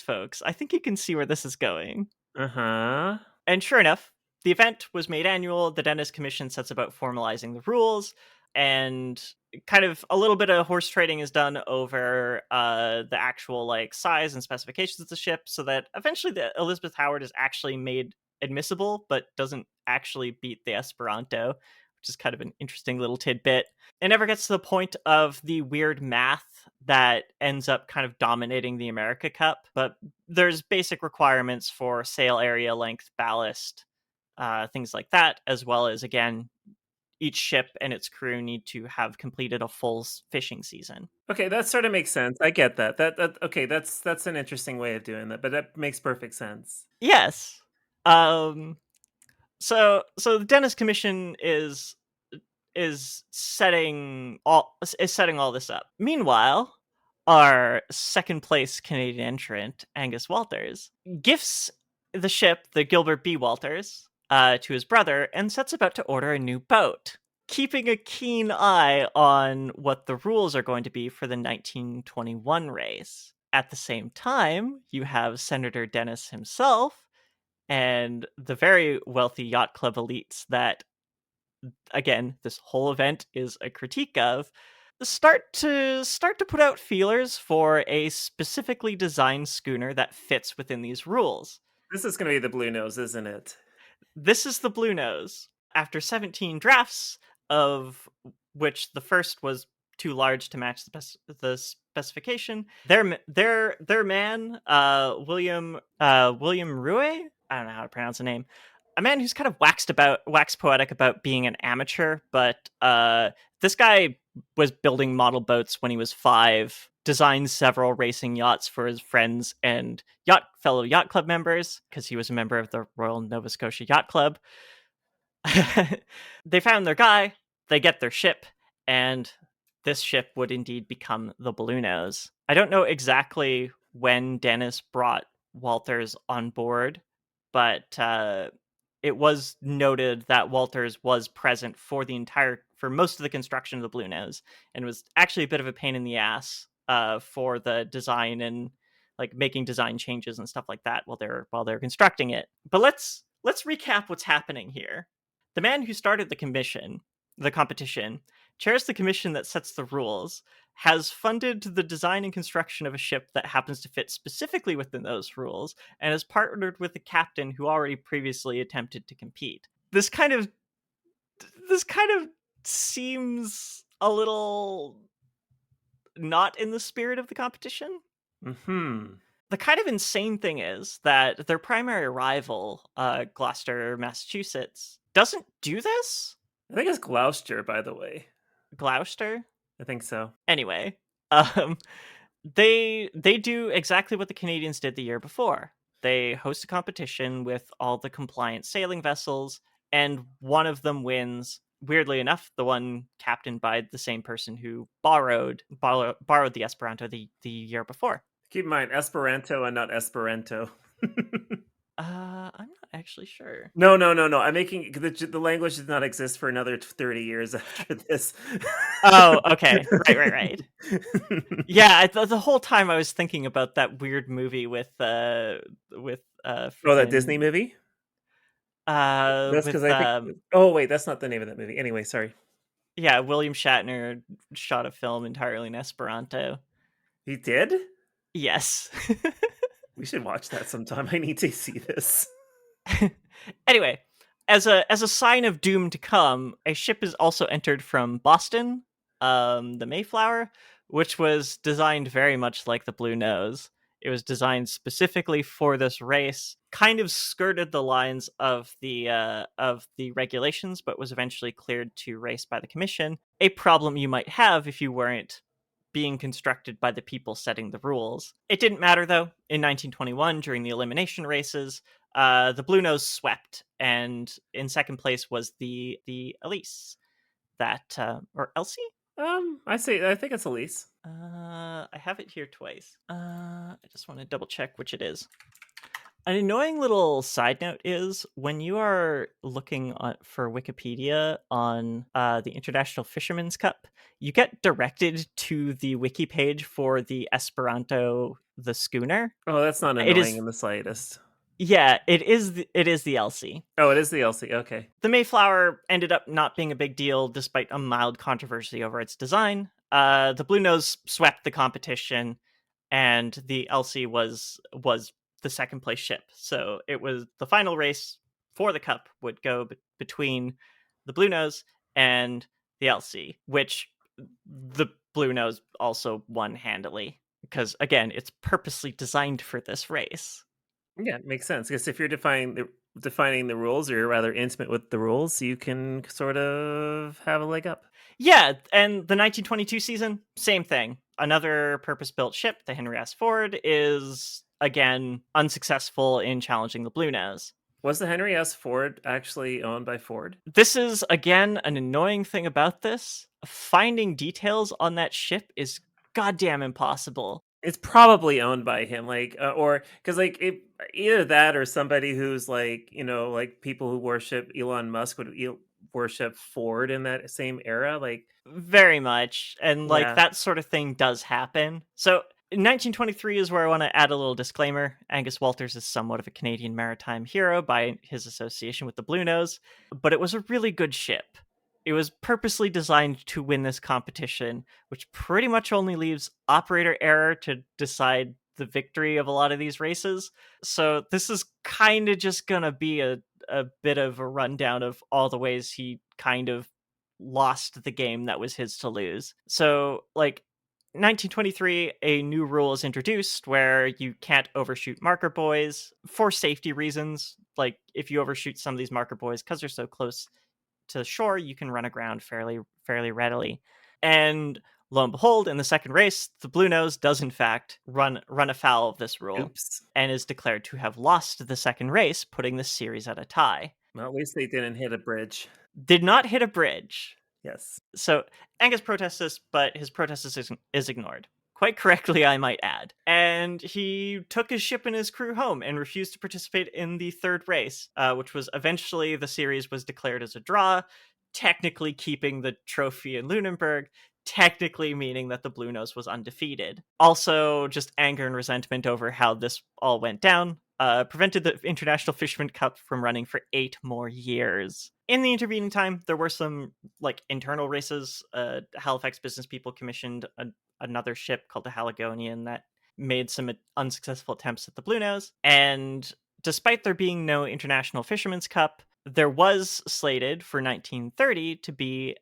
folks. I think you can see where this is going. Uh-huh. And sure enough, the event was made annual. The Dennis Commission sets about formalizing the rules, and kind of a little bit of horse trading is done over the actual like size and specifications of the ship, so that eventually the Elizabeth Howard is actually made admissible, but doesn't actually beat the Esperanto, which is kind of an interesting little tidbit. It never gets to the point of the weird math that ends up kind of dominating the America Cup, but there's basic requirements for sail area length, ballast, things like that, as well as, again, each ship and its crew need to have completed a full fishing season. Okay, that sort of makes sense. I get that. Okay, that's an interesting way of doing that, but that makes perfect sense. Yes. So the Dennis Commission is setting all this up. Meanwhile, our second place Canadian entrant, Angus Walters, gifts the ship, the Gilbert B. Walters, to his brother, and sets about to order a new boat, keeping a keen eye on what the rules are going to be for the 1921 race. At the same time, you have Senator Dennis himself and the very wealthy yacht club elites that, again, this whole event is a critique of, start to put out feelers for a specifically designed schooner that fits within these rules. This is going to be the Bluenose, isn't it? This is the Bluenose. After 17 drafts, of which the first was too large to match the specification, their man, William Rouet, I don't know how to pronounce the name, a man who's kind of waxed poetic about being an amateur, but this guy was building model boats when he was 5, designed several racing yachts for his friends and fellow yacht club members, because he was a member of the Royal Nova Scotia Yacht Club. They found their guy, they get their ship, and this ship would indeed become the Bluenose. I don't know exactly when Dennis brought Walters on board, but it was noted that Walters was present for most of the construction of the Bluenose, and was actually a bit of a pain in the ass for the design and like making design changes and stuff like that while they're constructing it. But let's recap what's happening here. The man who started the competition, chairs the commission that sets the rules, has funded the design and construction of a ship that happens to fit specifically within those rules, and has partnered with the captain who already previously attempted to compete. This kind of seems a little not in the spirit of the competition. Mm-hmm. The kind of insane thing is that their primary rival, Gloucester, Massachusetts, doesn't do this. I think it's Gloucester, by the way. Gloucester? I think so. Anyway, they do exactly what the Canadians did the year before. They host a competition with all the compliant sailing vessels, and one of them wins. Weirdly enough, the one captained by the same person who borrowed the Esperanto the year before. Keep in mind, Esperanto and not Esperanto. I'm not actually sure. No. I'm making the language did not exist for another 30 years after this. Oh, okay. Right. Yeah, the whole time I was thinking about that weird movie with that Disney movie? That's because I think. Oh wait, that's not the name of that movie. Anyway, sorry. Yeah, William Shatner shot a film entirely in Esperanto. He did? Yes. We should watch that sometime. I need to see this. Anyway, as a sign of doom to come, a ship is also entered from Boston, the Mayflower, which was designed very much like the Bluenose. It was designed specifically for this race, kind of skirted the lines of the regulations, but was eventually cleared to race by the commission. A problem you might have if you weren't being constructed by the people setting the rules. It didn't matter, though. In 1921, during the elimination races, the Bluenose swept, and in second place was the Elise. Or Elsie? I think it's Elise. I have it here twice. I just want to double check which it is. An annoying little side note is when you are looking for Wikipedia on the International Fisherman's Cup, you get directed to the wiki page for the Esperanto, the Schooner. Oh, that's not annoying in the slightest. Yeah, it is the LC. Oh, it is the LC. Okay. The Mayflower ended up not being a big deal despite a mild controversy over its design. The Bluenose swept the competition, and the LC was the second place ship. So it was the final race for the cup would go between the Bluenose and the LC, which the Bluenose also won handily because, again, it's purposely designed for this race. Yeah, it makes sense. Because if you're defining the rules, or you're rather intimate with the rules, you can sort of have a leg up. Yeah, and the 1922 season, same thing. Another purpose-built ship, the Henry S. Ford, is again unsuccessful in challenging the Bluenose. Was the Henry S. Ford actually owned by Ford? This is again an annoying thing about this. Finding details on that ship is goddamn impossible. It's probably owned by him, or because either that or somebody who's like people who worship Elon Musk would worship Ford in that same era, very much, and that sort of thing does happen. So 1923 is where I want to add a little disclaimer. Angus Walters is somewhat of a Canadian maritime hero by his association with the Bluenose, but it was a really good ship. It was purposely designed to win this competition, which pretty much only leaves operator error to decide the victory of a lot of these races. So this is kind of just going to be a bit of a rundown of all the ways he kind of lost the game that was his to lose. So, 1923, a new rule is introduced where you can't overshoot marker buoys for safety reasons. Like, if you overshoot some of these marker buoys, because they're so close to the shore, you can run aground fairly readily. And lo and behold, in the second race, the Bluenose does in fact run afoul of this rule. Oops. And is declared to have lost the second race, putting the series at a tie. Well, at least they didn't hit a bridge. Did not hit a bridge. Yes. So Angus protests this, but his protest is ignored. Quite correctly, I might add. And he took his ship and his crew home and refused to participate in the third race, which was eventually the series was declared as a draw, technically keeping the trophy in Lunenburg, technically meaning that the Bluenose was undefeated. Also, just anger and resentment over how this all went down. prevented the International Fisherman Cup from running for 8 more years. In the intervening time, there were some internal races. Halifax business people commissioned another ship called the Haligonian that made some unsuccessful attempts at the Bluenose. And despite there being no International Fisherman's Cup, there was slated for 1930 to be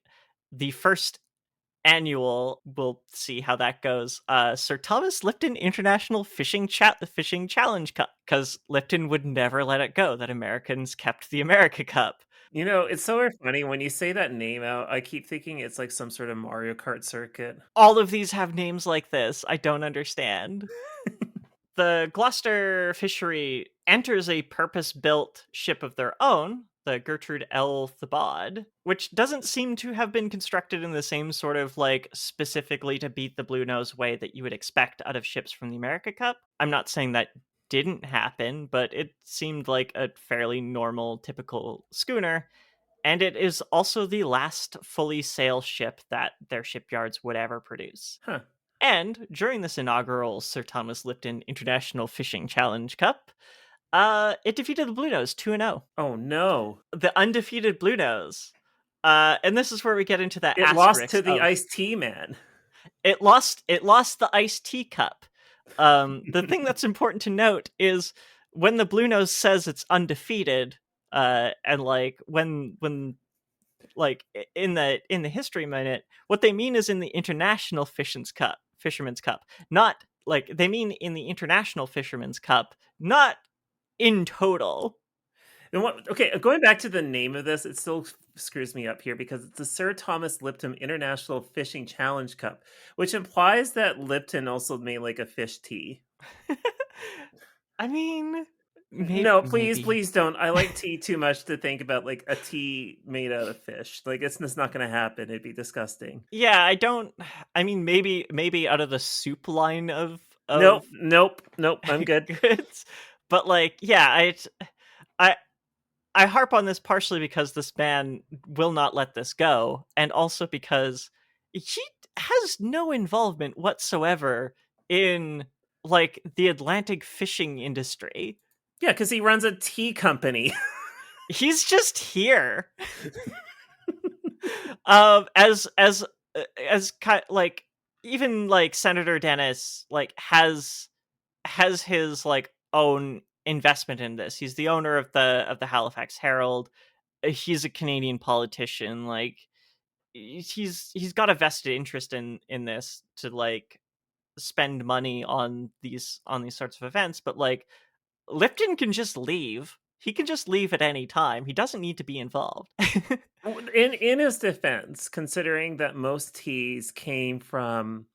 the first annual, we'll see how that goes, Sir Thomas Lipton International Fishing Challenge Cup, because Lipton would never let it go that Americans kept the America Cup. It's so funny when you say that name out. I keep thinking it's like some sort of Mario Kart circuit. All of these have names like this. I don't understand. The Gloucester fishery enters a purpose-built ship of their own, the Gertrude L. Thabod, which doesn't seem to have been constructed in the same sort of specifically to beat the Bluenose way that you would expect out of ships from the America Cup. I'm not saying that didn't happen, but it seemed like a fairly normal, typical schooner. And it is also the last fully sail ship that their shipyards would ever produce. Huh. And during this inaugural Sir Thomas Lipton International Fishing Challenge Cup, it defeated the Bluenose 2-0. Oh no! The undefeated Bluenose. And this is where we get into that. It lost to the iced tea man. It lost the iced tea cup. The thing that's important to note is when the Bluenose says it's undefeated, and when in the history minute, what they mean is in the International Fisherman's Cup, not they mean in the International Fisherman's Cup, not in total. And going back to the name of this, it still screws me up here because it's the Sir Thomas Lipton International Fishing Challenge Cup, which implies that Lipton also made a fish tea. I mean, maybe, no, please don't. I like tea too much to think about a tea made out of fish. It's not going to happen. It'd be disgusting. Yeah, I don't. I mean, maybe out of the soup line of Nope. I'm good. goods. But I harp on this partially because this man will not let this go, and also because he has no involvement whatsoever in the Atlantic fishing industry. Yeah, because he runs a tea company. He's just here. As even Senator Dennis has his own investment in this. He's the owner of the Halifax Herald. He's a Canadian politician. He's got a vested interest in this to spend money on these sorts of events, but Lipton can just leave. He can just leave at any time. He doesn't need to be involved. In his defense, considering that most teas came from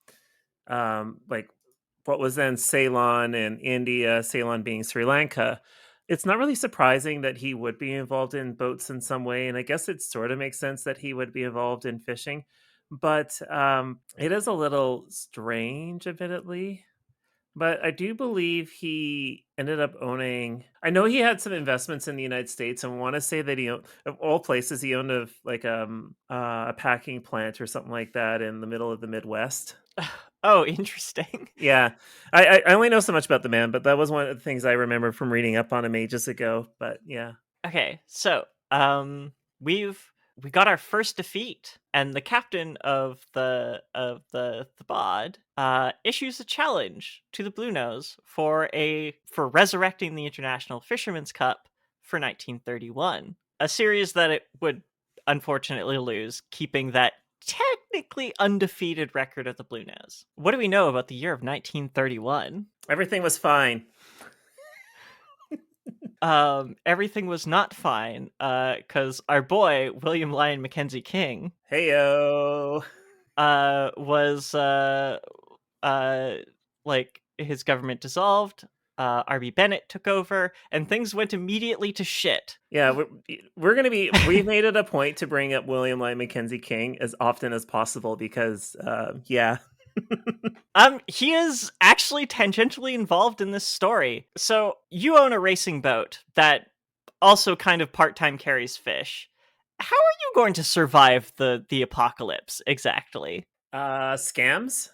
what was then Ceylon and India, Ceylon being Sri Lanka, it's not really surprising that he would be involved in boats in some way. And I guess it sort of makes sense that he would be involved in fishing. But it is a little strange, admittedly. But I do believe he ended up owning... I know he had some investments in the United States. And I want to say that he, of all places, he owned a packing plant or something like that in the middle of the Midwest. Oh, interesting. Yeah. I only know so much about the man, but that was one of the things I remember from reading up on him ages ago. But yeah. Okay, so we got our first defeat, and the captain of the bod issues a challenge to the Bluenose for resurrecting the International Fisherman's Cup for 1931, a series that it would unfortunately lose, keeping that technically undefeated record of the Bluenose. What do we know about the year of 1931? Everything was fine. Everything was not fine, because our boy William Lyon Mackenzie King, heyo, was his government dissolved. R.B. Bennett took over, and things went immediately to shit. Yeah, we've made it a point to bring up William Lyon Mackenzie King as often as possible because, yeah. He is actually tangentially involved in this story. So you own a racing boat that also kind of part-time carries fish. How are you going to survive the apocalypse exactly? Scams?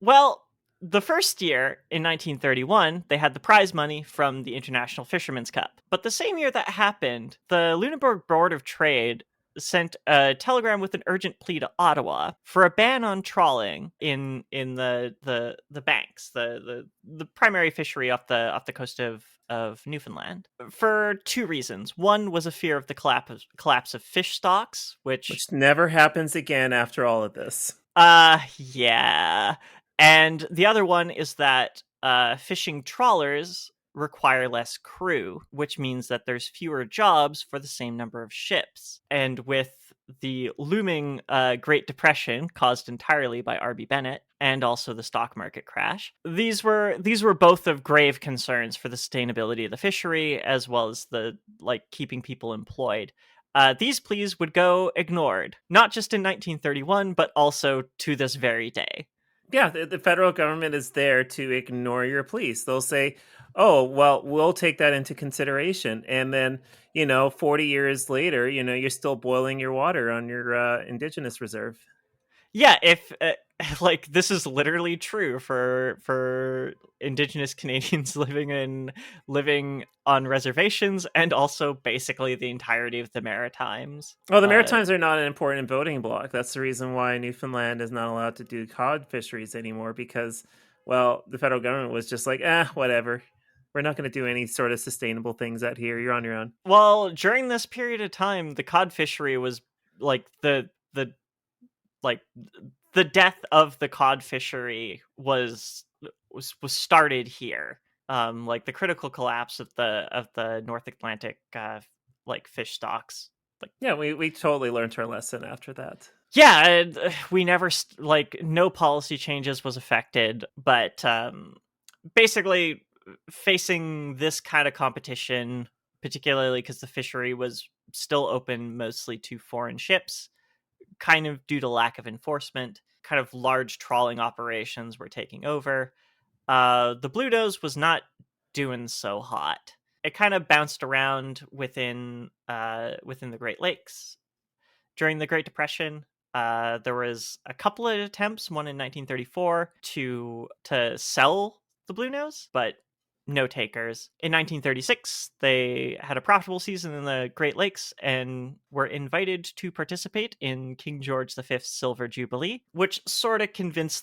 Well, The first year, in 1931, they had the prize money from the International Fisherman's Cup. But the same year that happened, the Lunenburg Board of Trade sent a telegram with an urgent plea to Ottawa for a ban on trawling in the banks, the primary fishery off the coast of Newfoundland, for two reasons. One was a fear of the collapse of fish stocks, Which never happens again after all of this. yeah. And the other one is that fishing trawlers require less crew, which means that there's fewer jobs for the same number of ships. And with the looming Great Depression caused entirely by R.B. Bennett and also the stock market crash, these were both of grave concerns for the sustainability of the fishery, as well as the keeping people employed. These pleas would go ignored, not just in 1931, but also to this very day. Yeah, the federal government is there to ignore your pleas. They'll say, oh, well, we'll take that into consideration. And then, 40 years later, you're still boiling your water on your indigenous reserve. Yeah, if this is literally true for Indigenous Canadians living on reservations, and also basically the entirety of the Maritimes. Well, the Maritimes are not an important voting bloc. That's the reason why Newfoundland is not allowed to do cod fisheries anymore, because, well, the federal government was just like, whatever. We're not going to do any sort of sustainable things out here. You're on your own. Well, during this period of time, the cod fishery was the death of the cod fishery was started here. The critical collapse of the North Atlantic fish stocks. Yeah, we totally learned our lesson after that. Yeah, we never no policy changes was affected, but basically facing this kind of competition, particularly because the fishery was still open mostly to foreign ships, kind of due to lack of enforcement, kind of large trawling operations were taking over. The Bluenose was not doing so hot. It kind of bounced around within the Great Lakes. During the Great Depression, there was a couple of attempts, one in 1934, to sell the Bluenose, but no takers. In 1936, they had a profitable season in the Great Lakes and were invited to participate in King George V's Silver Jubilee, which sort of provided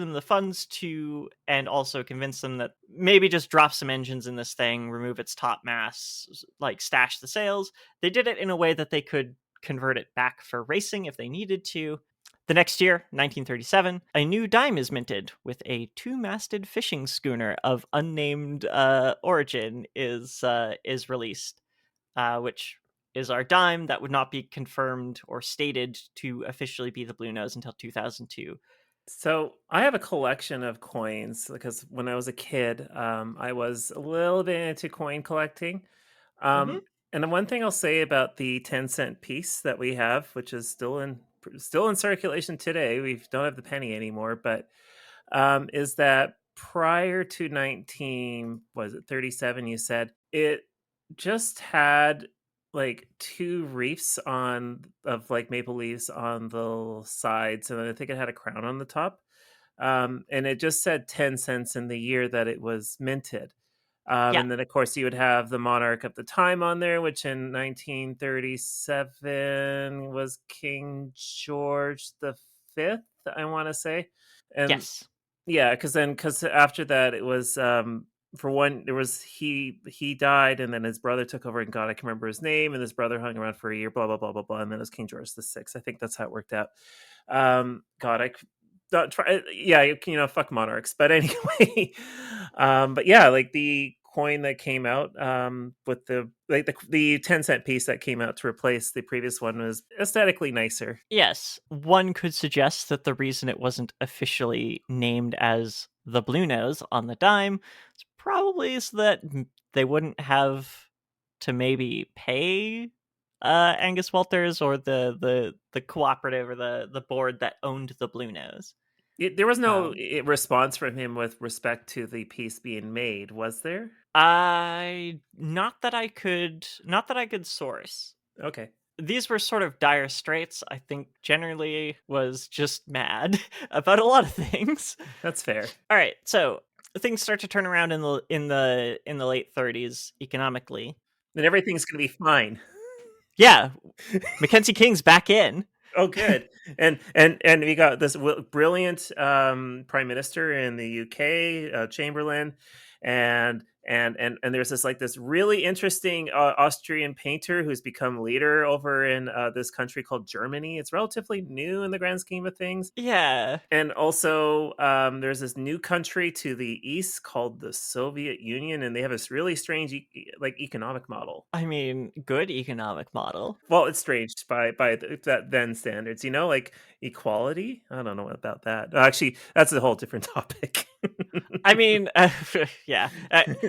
them the funds to, and also convinced them that maybe just drop some engines in this thing, remove its topmasts, stash the sails. They did it in a way that they could convert it back for racing if they needed to. The next year, 1937, a new dime is minted with a two-masted fishing schooner of unnamed origin is released, which is our dime that would not be confirmed or stated to officially be the Bluenose until 2002. So I have a collection of coins because when I was a kid, I was a little bit into coin collecting. Mm-hmm. And the one thing I'll say about the 10-cent piece that we have, which is still in circulation today, we don't have the penny anymore, but is that prior to 37, you said, it just had two reefs of maple leaves on the sides, and I think it had a crown on the top. And it just said 10 cents in the year that it was minted. And then, of course, you would have the monarch of the time on there, which in 1937 was King George V, I want to say. And yes. Yeah, because after that, it was for one, there was he died, and then his brother took over, and God, I can remember his name, and his brother hung around for a year, blah blah blah blah blah, and then it was King George VI. I think that's how it worked out. God, I don't try. Yeah, fuck monarchs. But anyway, but yeah, the coin that came out with the 10-cent piece that came out to replace the previous one was aesthetically nicer. Yes, one could suggest that the reason it wasn't officially named as the Bluenose on the dime is probably so that they wouldn't have to maybe pay Angus Walters or the cooperative or the board that owned the Bluenose. There was no response from him with respect to the piece being made, was there? Not that I could source. Okay. these were sort of dire straits. I think generally was just mad about a lot of things. That's fair. All right, so things start to turn around in the late 30s economically. Then everything's going to be fine. Yeah, Mackenzie King's back in. Oh, good. And we got this brilliant prime minister in the UK, Chamberlain, and there's this really interesting Austrian painter who's become leader over in this country called Germany. It's relatively new in the grand scheme of things. Yeah. And also, there's this new country to the east called the Soviet Union, and they have this really strange economic model. I mean, good economic model. Well, it's strange by that then standards, like equality. I don't know about that. Actually, that's a whole different topic. I mean, yeah.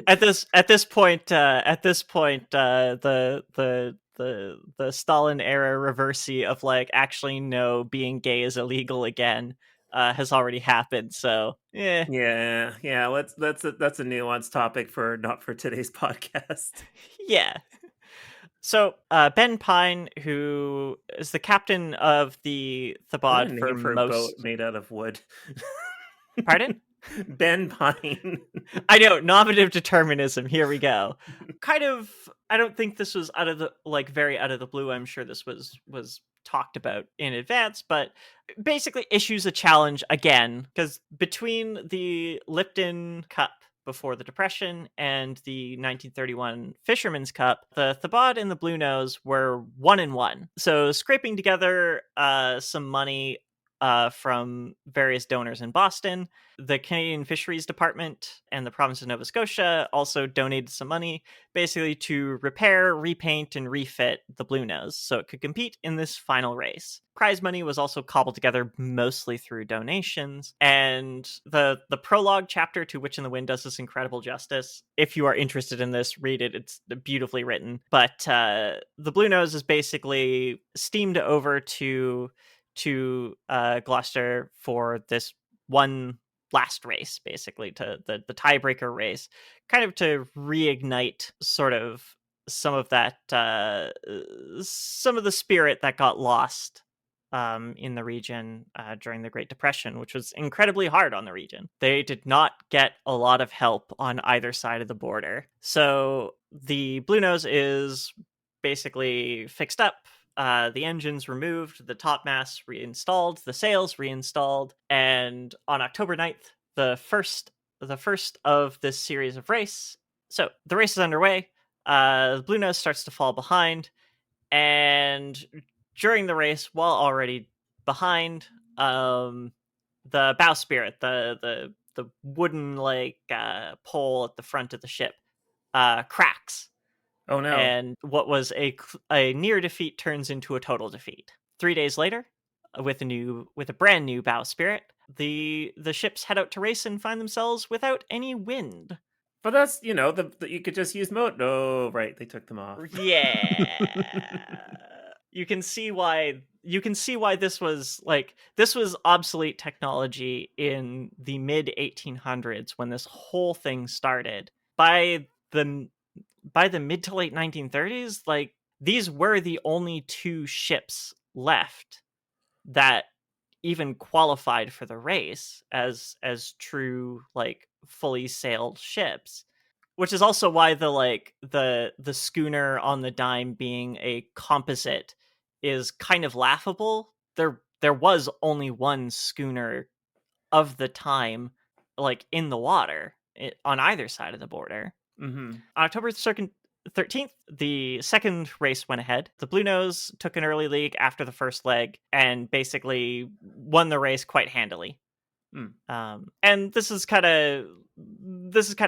At this point, the Stalin era reversey of like actually no, being gay is illegal again has already happened. So yeah. That's a nuanced topic for not for today's podcast. Yeah. So Ben Pine, who is the captain of the Thabod for a boat made out of wood. Pardon? Ben Pine. I know, nominative determinism. Here we go. Kind of. I don't think this was very out of the blue. I'm sure this was talked about in advance, but basically issues a challenge again, because between the Lipton Cup before the Depression and the 1931 Fisherman's Cup, the Thabod and the Bluenose were 1-1. So scraping together some money from various donors in Boston, the Canadian Fisheries Department and the province of Nova Scotia also donated some money basically to repair, repaint, and refit the Bluenose so it could compete in this final race. Prize money was also cobbled together mostly through donations, and the prologue chapter to Witch in the Wind does this incredible justice. If you are interested in this, read it. It's beautifully written. But the Bluenose is basically steamed over to Gloucester for this one last race, basically, to the tiebreaker race, kind of to reignite sort of some of that some of the spirit that got lost in the region during the Great Depression, which was incredibly hard on the region. They did not get a lot of help on either side of the border. So the Bluenose is basically fixed up, the engines removed, the topmasts reinstalled, the sails reinstalled, and on October 9th, the first of this series of race. So the race is underway. The Bluenose starts to fall behind, and during the race, while already behind, the bowsprit, the wooden pole at the front of the ship, cracks. Oh no. And what was a near defeat turns into a total defeat. 3 days later, with a brand new bowsprit, the ships head out to race and find themselves without any wind. But that's, you could just use mode. Oh, right, they took them off. Yeah. You can see why this was obsolete technology in the mid 1800s when this whole thing started. By the mid to late 1930s, these were the only 2 ships left that even qualified for the race as true fully sailed ships, which is also why the schooner on the dime being a composite is kind of laughable. There was only one schooner of the time in the water on either side of the border. Mm-hmm. On October 13th, the second race went ahead. The Bluenose took an early lead after the first leg and basically won the race quite handily. And this is kind of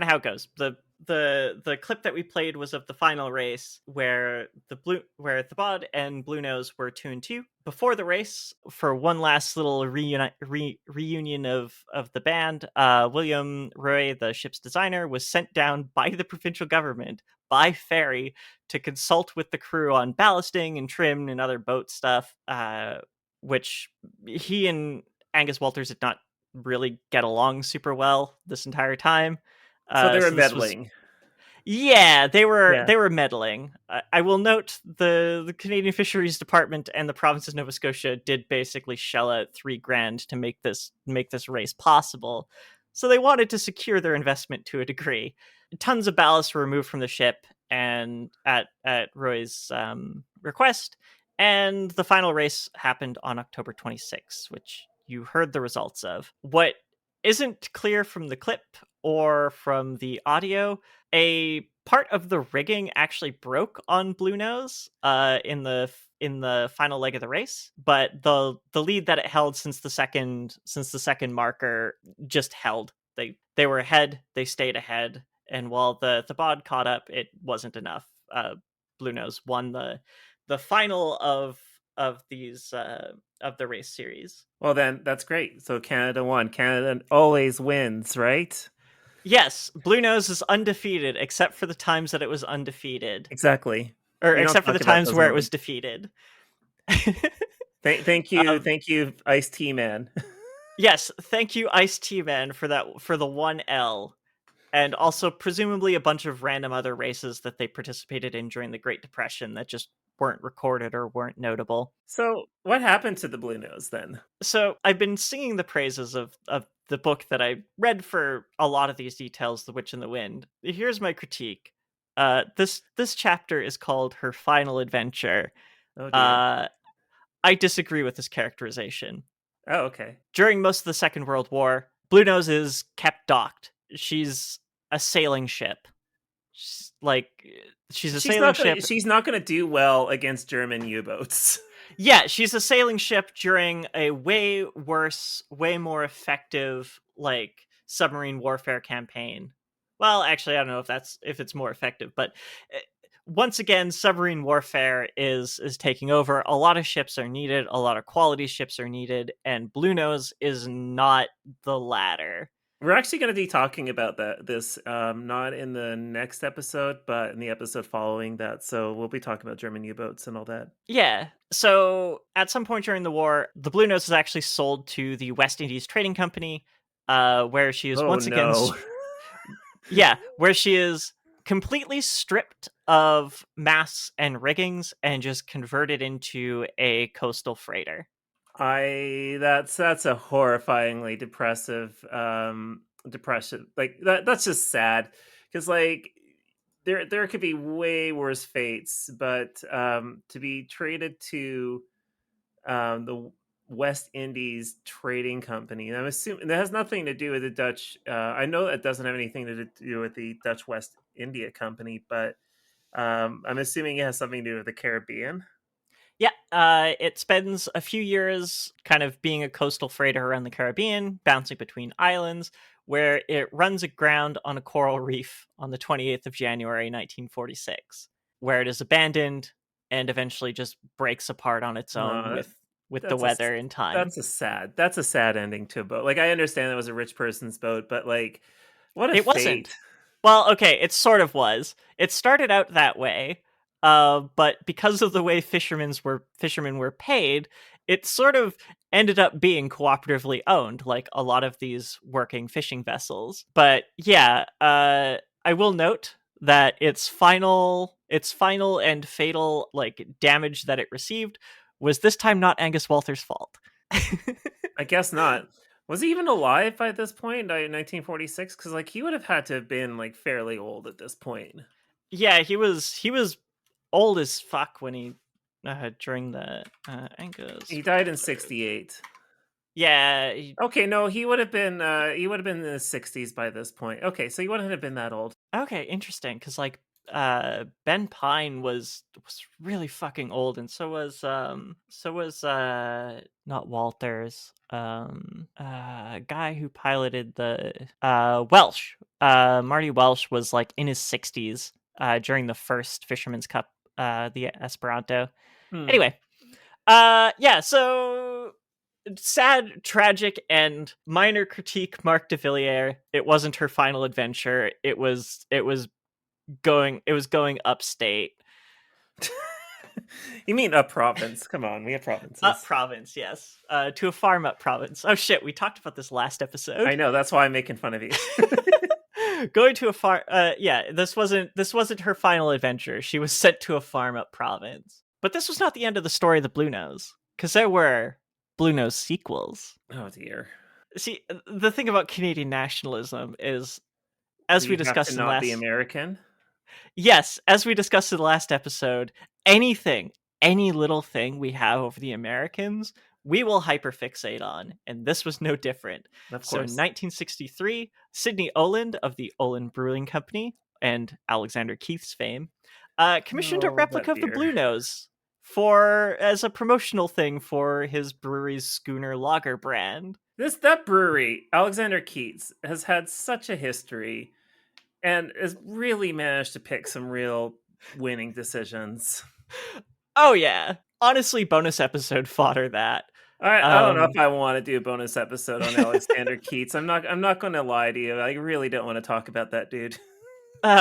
how it goes. The clip that we played was of the final race where Thabod and Bluenose were 2-2 before the race. For one last little reunion of the band, William Roy, the ship's designer, was sent down by the provincial government by ferry to consult with the crew on ballasting and trim and other boat stuff, which he and Angus Walters did not really get along super well this entire time. So they were meddling. Yeah, they Yeah. were meddling. I will note the Canadian Fisheries Department and the province of Nova Scotia did basically shell out $3,000 to make this race possible. So they wanted to secure their investment to a degree. Tons of ballast were removed from the ship, and at Roy's request, and the final race happened on October 26th, which you heard the results of. What isn't clear from the clip or from the audio, a part of the rigging actually broke on Bluenose in the final leg of the race, but the lead that it held since the second marker just held. They were ahead, they stayed ahead, and while the bod caught up, it wasn't enough. Bluenose won the final of these of the race series. Well, then that's great. So Canada won. Canada always wins, right? Yes, Bluenose is undefeated, except for the times that it was undefeated. Exactly. Or We don't except for the talk about times those where it moments. was defeated. Thank you, Ice Tea Man. Yes, thank you, Ice Tea Man, for the 1L. And also presumably a bunch of random other races that they participated in during the Great Depression that just weren't recorded or weren't notable. So what happened to the Bluenose then? So I've been singing the praises of the book that I read for a lot of these details, The Witch in the Wind. Here's my critique. This chapter is called Her Final Adventure. Oh dear. I disagree with this characterization. Oh, okay. During most of the Second World War, Bluenose is kept docked. She's a sailing ship. She's a sailing ship. She's not going to do well against German U-boats. Yeah, she's a sailing ship during a way worse, way more effective, submarine warfare campaign. Well, actually, I don't know if it's more effective, but once again, submarine warfare is taking over. A lot of ships are needed. A lot of quality ships are needed, and Bluenose is not the latter. We're actually going to be talking about this not in the next episode, but in the episode following that. So we'll be talking about German U-boats and all that. Yeah. So at some point during the war, the Bluenose is actually sold to the West Indies Trading Company, where she is again... Yeah, where she is completely stripped of masts and riggings and just converted into a coastal freighter. That's a horrifyingly depressive depression. That's just sad, because there could be way worse fates, but to be traded to the West Indies Trading Company, and I'm assuming that has nothing to do with the Dutch. I know that doesn't have anything to do with the Dutch West India Company, but I'm assuming it has something to do with the Caribbean. Yeah, it spends a few years kind of being a coastal freighter around the Caribbean, bouncing between islands, where it runs aground on a coral reef on the 28th of January, 1946, where it is abandoned and eventually just breaks apart on its own with the weather and time. That's a sad ending to a boat. I understand it was a rich person's boat, but what a fate. Wasn't. Well, okay, it sort of was. It started out that way. But because of the way fishermen were paid, it sort of ended up being cooperatively owned, like a lot of these working fishing vessels. But yeah, I will note that its final and fatal damage that it received was this time not Angus Walter's fault. I guess not. Was he even alive by this point in 1946? Because he would have had to have been fairly old at this point. Yeah, he was old as fuck when he during the Angus. He died in 68. Yeah. Okay, no, he would have been in the 60s by this point. Okay, so he wouldn't have been that old. Okay, interesting, because Ben Pine was really fucking old, and so was not Walters, a guy who piloted the Welsh. Marty Welsh was in his 60s during the first Fisherman's Cup, the Esperanto. Anyway, yeah, so sad, tragic, and minor critique. Marc de Villiers. It wasn't her final adventure. It was going upstate. You mean up province? Come on, we have provinces. Up province, yes. To a farm up province. Oh shit, we talked about this last episode. I know, that's why I'm making fun of you. Going to a farm. Yeah, this wasn't her final adventure. She was sent to a farm up province. But this was not the end of the story of the Bluenose, because there were Bluenose sequels. Oh dear. See, the thing about Canadian nationalism is, as Do we you have to discussed in the not be last, American? yes, as we discussed in the last episode, anything, any little thing we have over the Americans, we will hyperfixate on, and this was no different. Of So in course. 1963, Sidney Oland of the Oland Brewing Company and Alexander Keith's fame commissioned a Oh, replica that of the beer. Bluenose as a promotional thing for his brewery's Schooner lager brand. That brewery, Alexander Keith's, has had such a history and has really managed to pick some real winning decisions. Oh yeah, honestly, bonus episode fodder that. I don't know if I want to do a bonus episode on Alexander Keith's. I'm not going to lie to you. I really don't want to talk about that dude.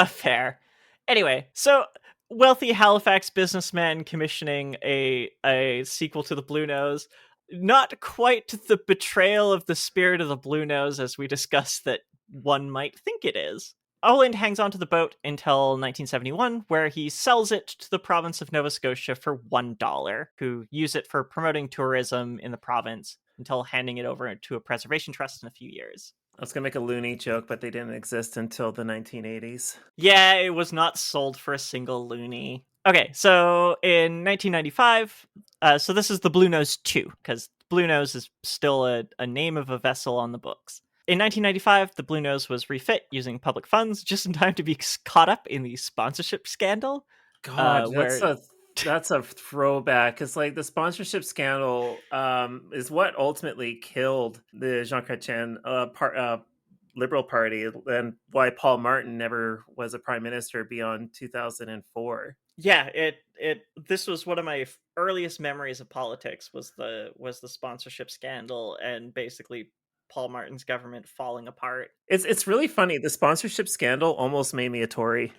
Fair. Anyway, so wealthy Halifax businessman commissioning a sequel to the Bluenose. Not quite the betrayal of the spirit of the Bluenose as we discussed that one might think it is. Oland hangs on to the boat until 1971, where he sells it to the province of Nova Scotia for $1, who use it for promoting tourism in the province until handing it over to a preservation trust in a few years. I was going to make a loony joke, but they didn't exist until the 1980s. Yeah, it was not sold for a single loonie. Okay, so in 1995, so this is the Bluenose II, because Bluenose is still a name of a vessel on the books. In 1995, the Bluenose was refit using public funds just in time to be caught up in the sponsorship scandal. God, where that's a throwback, because like the sponsorship scandal is what ultimately killed the Jean Chrétien Liberal Party, and why Paul Martin never was a prime minister beyond 2004. Yeah, this was one of my earliest memories of politics was the sponsorship scandal and basically Paul Martin's government falling apart. It's really funny. The sponsorship scandal almost made me a Tory.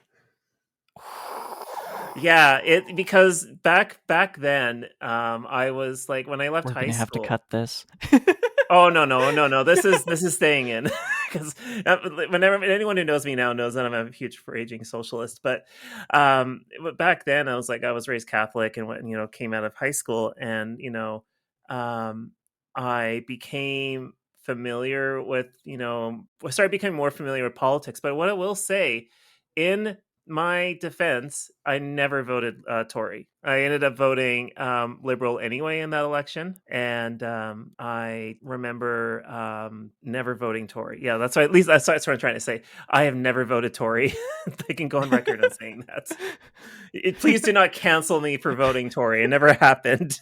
Yeah, because back then, I was like, when I left high school. Have to cut this. Oh no! This is staying in, because whenever anyone who knows me now knows that I'm a huge raging socialist. But back then, I was raised Catholic, and when came out of high school, and I became familiar with started becoming more familiar with politics. But what I will say, in my defense, I never voted Tory. I ended up voting Liberal anyway in that election, and I remember never voting Tory. Yeah, that's right. At least that's what I'm trying to say. I have never voted Tory. I can go on record on saying that. Please do not cancel me for voting Tory. It never happened.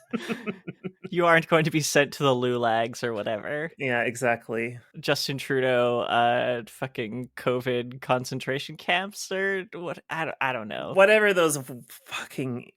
You aren't going to be sent to the Lulags or whatever. Yeah, exactly. Justin Trudeau, fucking COVID concentration camps or what? I don't know. Whatever those fucking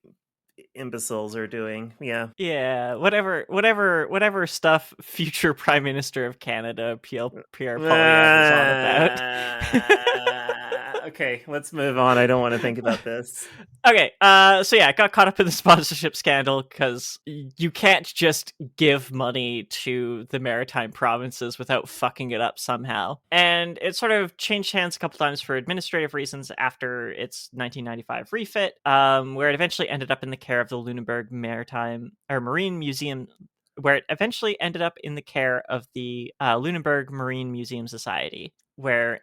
imbeciles are doing. Yeah. Yeah. Whatever stuff future Prime Minister of Canada, Pierre Poilievre, is on about. Okay, let's move on. I don't want to think about this. Okay, so yeah, got caught up in the sponsorship scandal because you can't just give money to the maritime provinces without fucking it up somehow. And it sort of changed hands a couple times for administrative reasons after its 1995 refit, where it eventually ended up in the care of the Lunenburg Marine Museum, where it eventually ended up in the care of the Lunenburg Marine Museum Society, where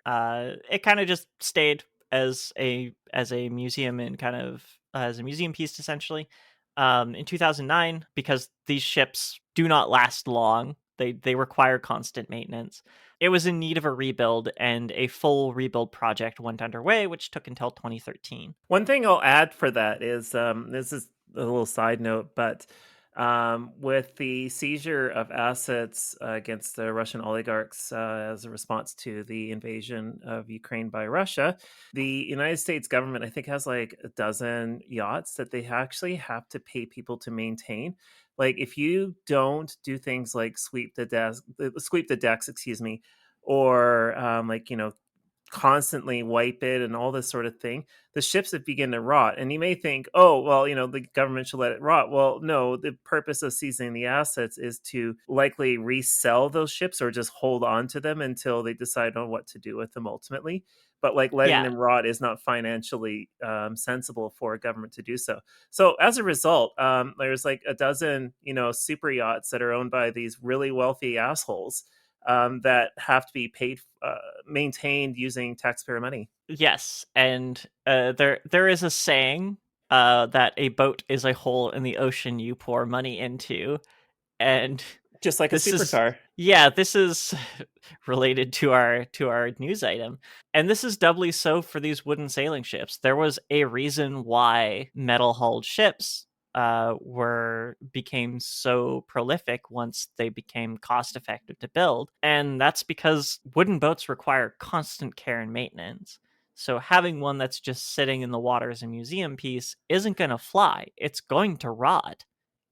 it kind of just stayed as a museum and kind of as a museum piece essentially. In 2009, because these ships do not last long, they require constant maintenance. It was in need of a rebuild, and a full rebuild project went underway, which took until 2013. One thing I'll add for that is this is a little side note, but with the seizure of assets against the Russian oligarchs as a response to the invasion of Ukraine by Russia, the United States government, I think, has like a dozen yachts that they actually have to pay people to maintain. Like, if you don't do things like sweep the decks, or constantly wipe it and all this sort of thing, the ships have begun to rot. And you may think, oh, well, the government should let it rot. Well, no, the purpose of seizing the assets is to likely resell those ships or just hold on to them until they decide on what to do with them ultimately. But like letting them rot is not financially sensible for a government to do so. So as a result, there's like a dozen, super yachts that are owned by these really wealthy assholes that have to be maintained using taxpayer money. Yes, and there is a saying that a boat is a hole in the ocean you pour money into, and just like a supercar. This is related to our news item, and this is doubly so for these wooden sailing ships. There was a reason why metal-hulled ships became so prolific once they became cost effective to build, and that's because wooden boats require constant care and maintenance. So having one that's just sitting in the water as a museum piece isn't going to fly. It's going to rot.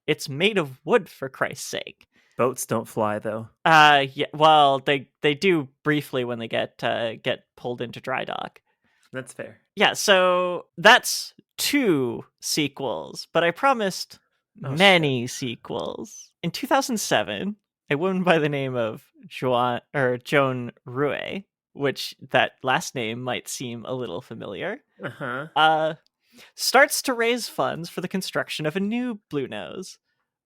It's made of wood, for Christ's sake. Boats don't fly, though. Yeah. Well, they do briefly when they get pulled into dry dock. That's fair. Yeah. So that's 2 sequels, but I promised many sequels. In 2007, a woman by the name of Joan Rouet, which that last name might seem a little familiar, starts to raise funds for the construction of a new Bluenose.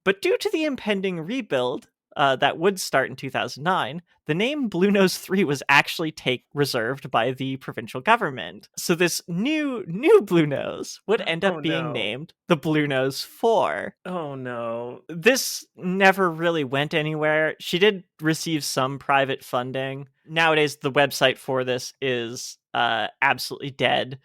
But due to the impending rebuild that would start in 2009, the name Bluenose IV was actually reserved by the provincial government. So this new Bluenose would end up being named the Bluenose IV. Oh no. This never really went anywhere. She did receive some private funding. Nowadays, the website for this is absolutely dead.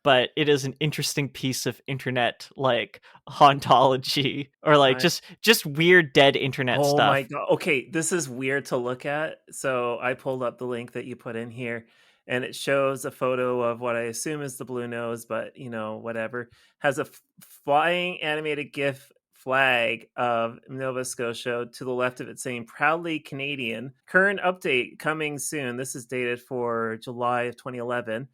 But it is an interesting piece of internet like hauntology or like just weird dead internet stuff. Oh my god. Okay, this is weird to look at. So I pulled up the link that you put in here and it shows a photo of what I assume is the Bluenose, but whatever. Has a flying animated GIF flag of Nova Scotia to the left of it saying proudly Canadian. Current update coming soon. This is dated for July of 2011.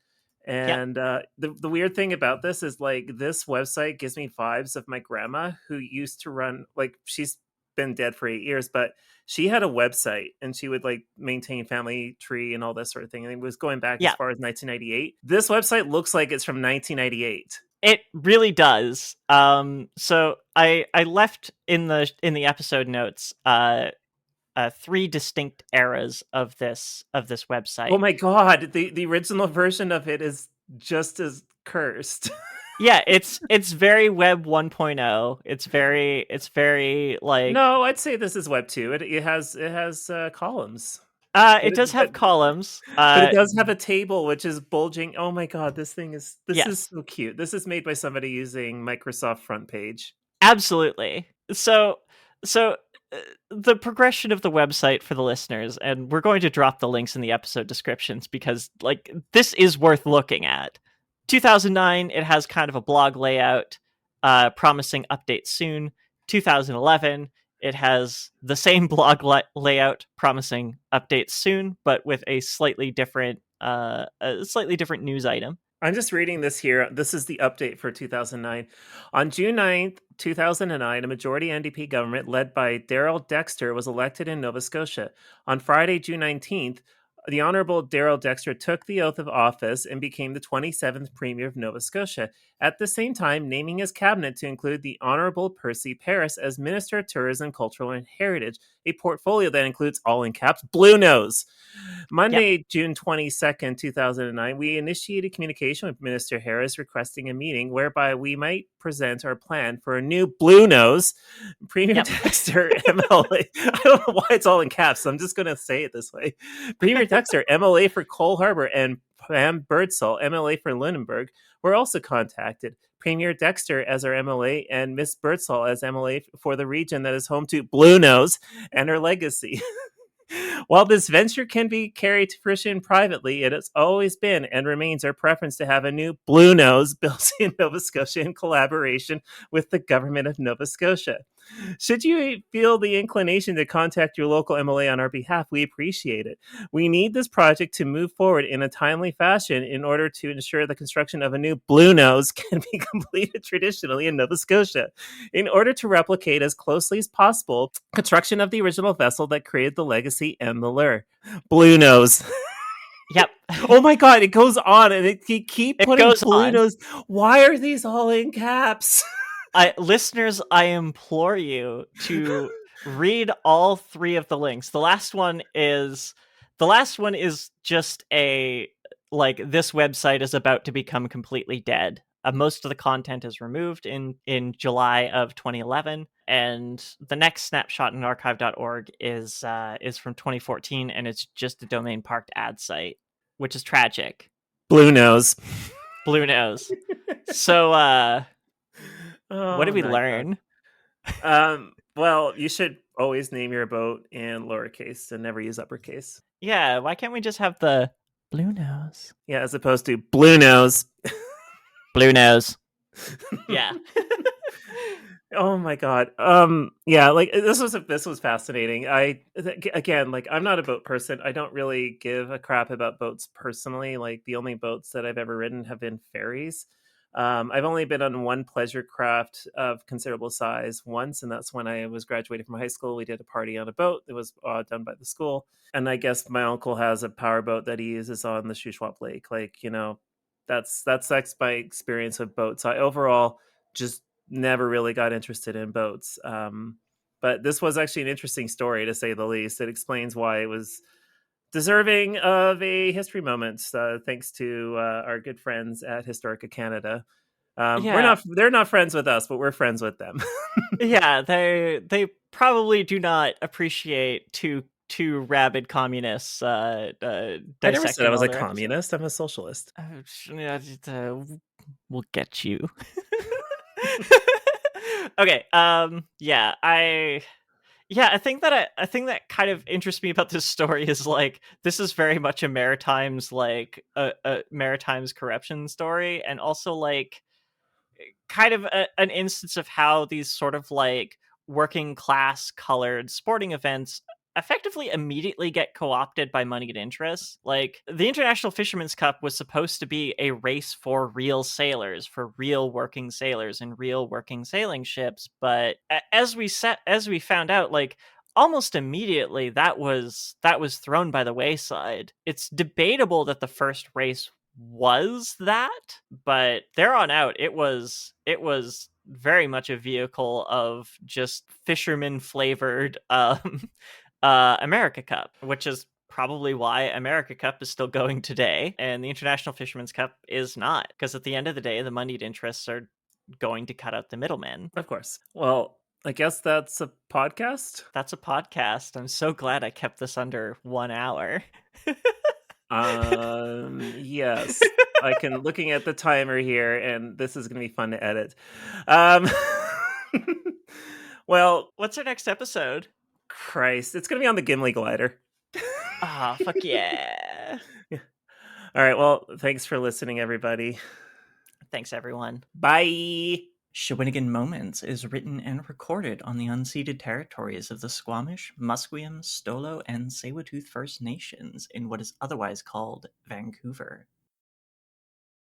And the weird thing about this is like this website gives me vibes of my grandma who used to run, like she's been dead for 8 years, but she had a website and she would like maintain family tree and all this sort of thing. And it was going back as far as 1998. This website looks like it's from 1998. It really does. So I left in the episode notes 3 distinct eras of this website. Oh my god, the original version of it is just as cursed. Yeah, it's very Web 1.0. It's very like. No, I'd say this is Web 2. It has columns. It does have columns. But it does have a table which is bulging. Oh my god, this is so cute. This is made by somebody using Microsoft Front Page. Absolutely. So the progression of the website for the listeners, and we're going to drop the links in the episode descriptions because like this is worth looking at. 2009, it has kind of a blog layout promising updates soon. 2011, it has the same blog layout promising updates soon, but with a slightly different news item. I'm just reading this here. This is the update for 2009. On June 9th, 2009, a majority NDP government led by Darrell Dexter was elected in Nova Scotia. On Friday, June 19th, the Honourable Darrell Dexter took the oath of office and became the 27th Premier of Nova Scotia, at the same time naming his cabinet to include the Honourable Percy Paris as Minister of Tourism, Cultural and Heritage, a portfolio that includes, all in caps, Bluenose. Monday, June 22nd, 2009, we initiated communication with Minister Harris requesting a meeting whereby we might present our plan for a new Bluenose. Premier Dexter, MLA. I don't know why it's all in caps, so I'm just going to say it this way. Premier Dexter, MLA for Cole Harbour, and Pam Birdsall, MLA for Lunenburg, were also contacted. Premier Dexter as our MLA and Miss Birdsall as MLA for the region that is home to Bluenose and her legacy. While this venture can be carried to fruition privately, it has always been and remains our preference to have a new Bluenose built in Nova Scotia in collaboration with the government of Nova Scotia. Should you feel the inclination to contact your local MLA on our behalf, we appreciate it. We need this project to move forward in a timely fashion in order to ensure the construction of a new Bluenose can be completed traditionally in Nova Scotia. In order to replicate as closely as possible construction of the original vessel that created the legacy and the lure. Bluenose. Yep. Oh my God, it goes on and he keep It putting goes on. Bluenose. Why are these all in caps? Listeners, I implore you to read all three of the links. The last one is just a like, this website is about to become completely dead. Most of the content is removed in July of 2011, and the next snapshot in archive.org is from 2014, and it's just a domain parked ad site, which is tragic. Bluenose. So what did we my learn? God. Well, you should always name your boat in lowercase and never use uppercase. Yeah, why can't we just have the Bluenose? Yeah, as opposed to Bluenose. Bluenose. Yeah. Oh my God. Yeah, like this was fascinating. Again, like, I'm not a boat person. I don't really give a crap about boats personally. Like, the only boats that I've ever ridden have been ferries. I've only been on one pleasure craft of considerable size once, and that's when I was graduating from high school. We did a party on a boat that was done by the school, and I guess my uncle has a power boat that he uses on the Shuswap Lake. Like, that's my experience with boats. I overall just never really got interested in boats. But this was actually an interesting story, to say the least. It explains why it was deserving of a history moment, thanks to our good friends at Historica Canada. They're not friends with us, but we're friends with them. Yeah, they probably do not appreciate two rabid communists. I never said I was a communist. I'm a socialist. We'll get you. Okay. I think that kind of interests me about this story is, like, this is very much a Maritimes, like a Maritimes corruption story, and also, like, kind of an instance of how these sort of, like, working class colored sporting events effectively immediately get co-opted by moneyed interests. Like, the International Fisherman's Cup was supposed to be a race for real sailors, for real working sailors and real working sailing ships, but as we found out, like, almost immediately that was thrown by the wayside. It's debatable that the first race was that, but there on out it was very much a vehicle of just fisherman flavored America Cup, which is probably why America Cup is still going today and the International Fisherman's Cup is not, because at the end of the day the moneyed interests are going to cut out the middlemen. Of course. Well, I guess that's a podcast. I'm so glad I kept this under 1 hour. Yes. I can, looking at the timer here, and this is going to be fun to edit. Well, what's our next episode? Christ, it's going to be on the Gimli glider. Ah, fuck yeah. All right, well, thanks for listening, everybody. Thanks, everyone. Bye. Shawinigan Moments is written and recorded on the unceded territories of the Squamish, Musqueam, Stolo, and Tsleil-Waututh First Nations in what is otherwise called Vancouver.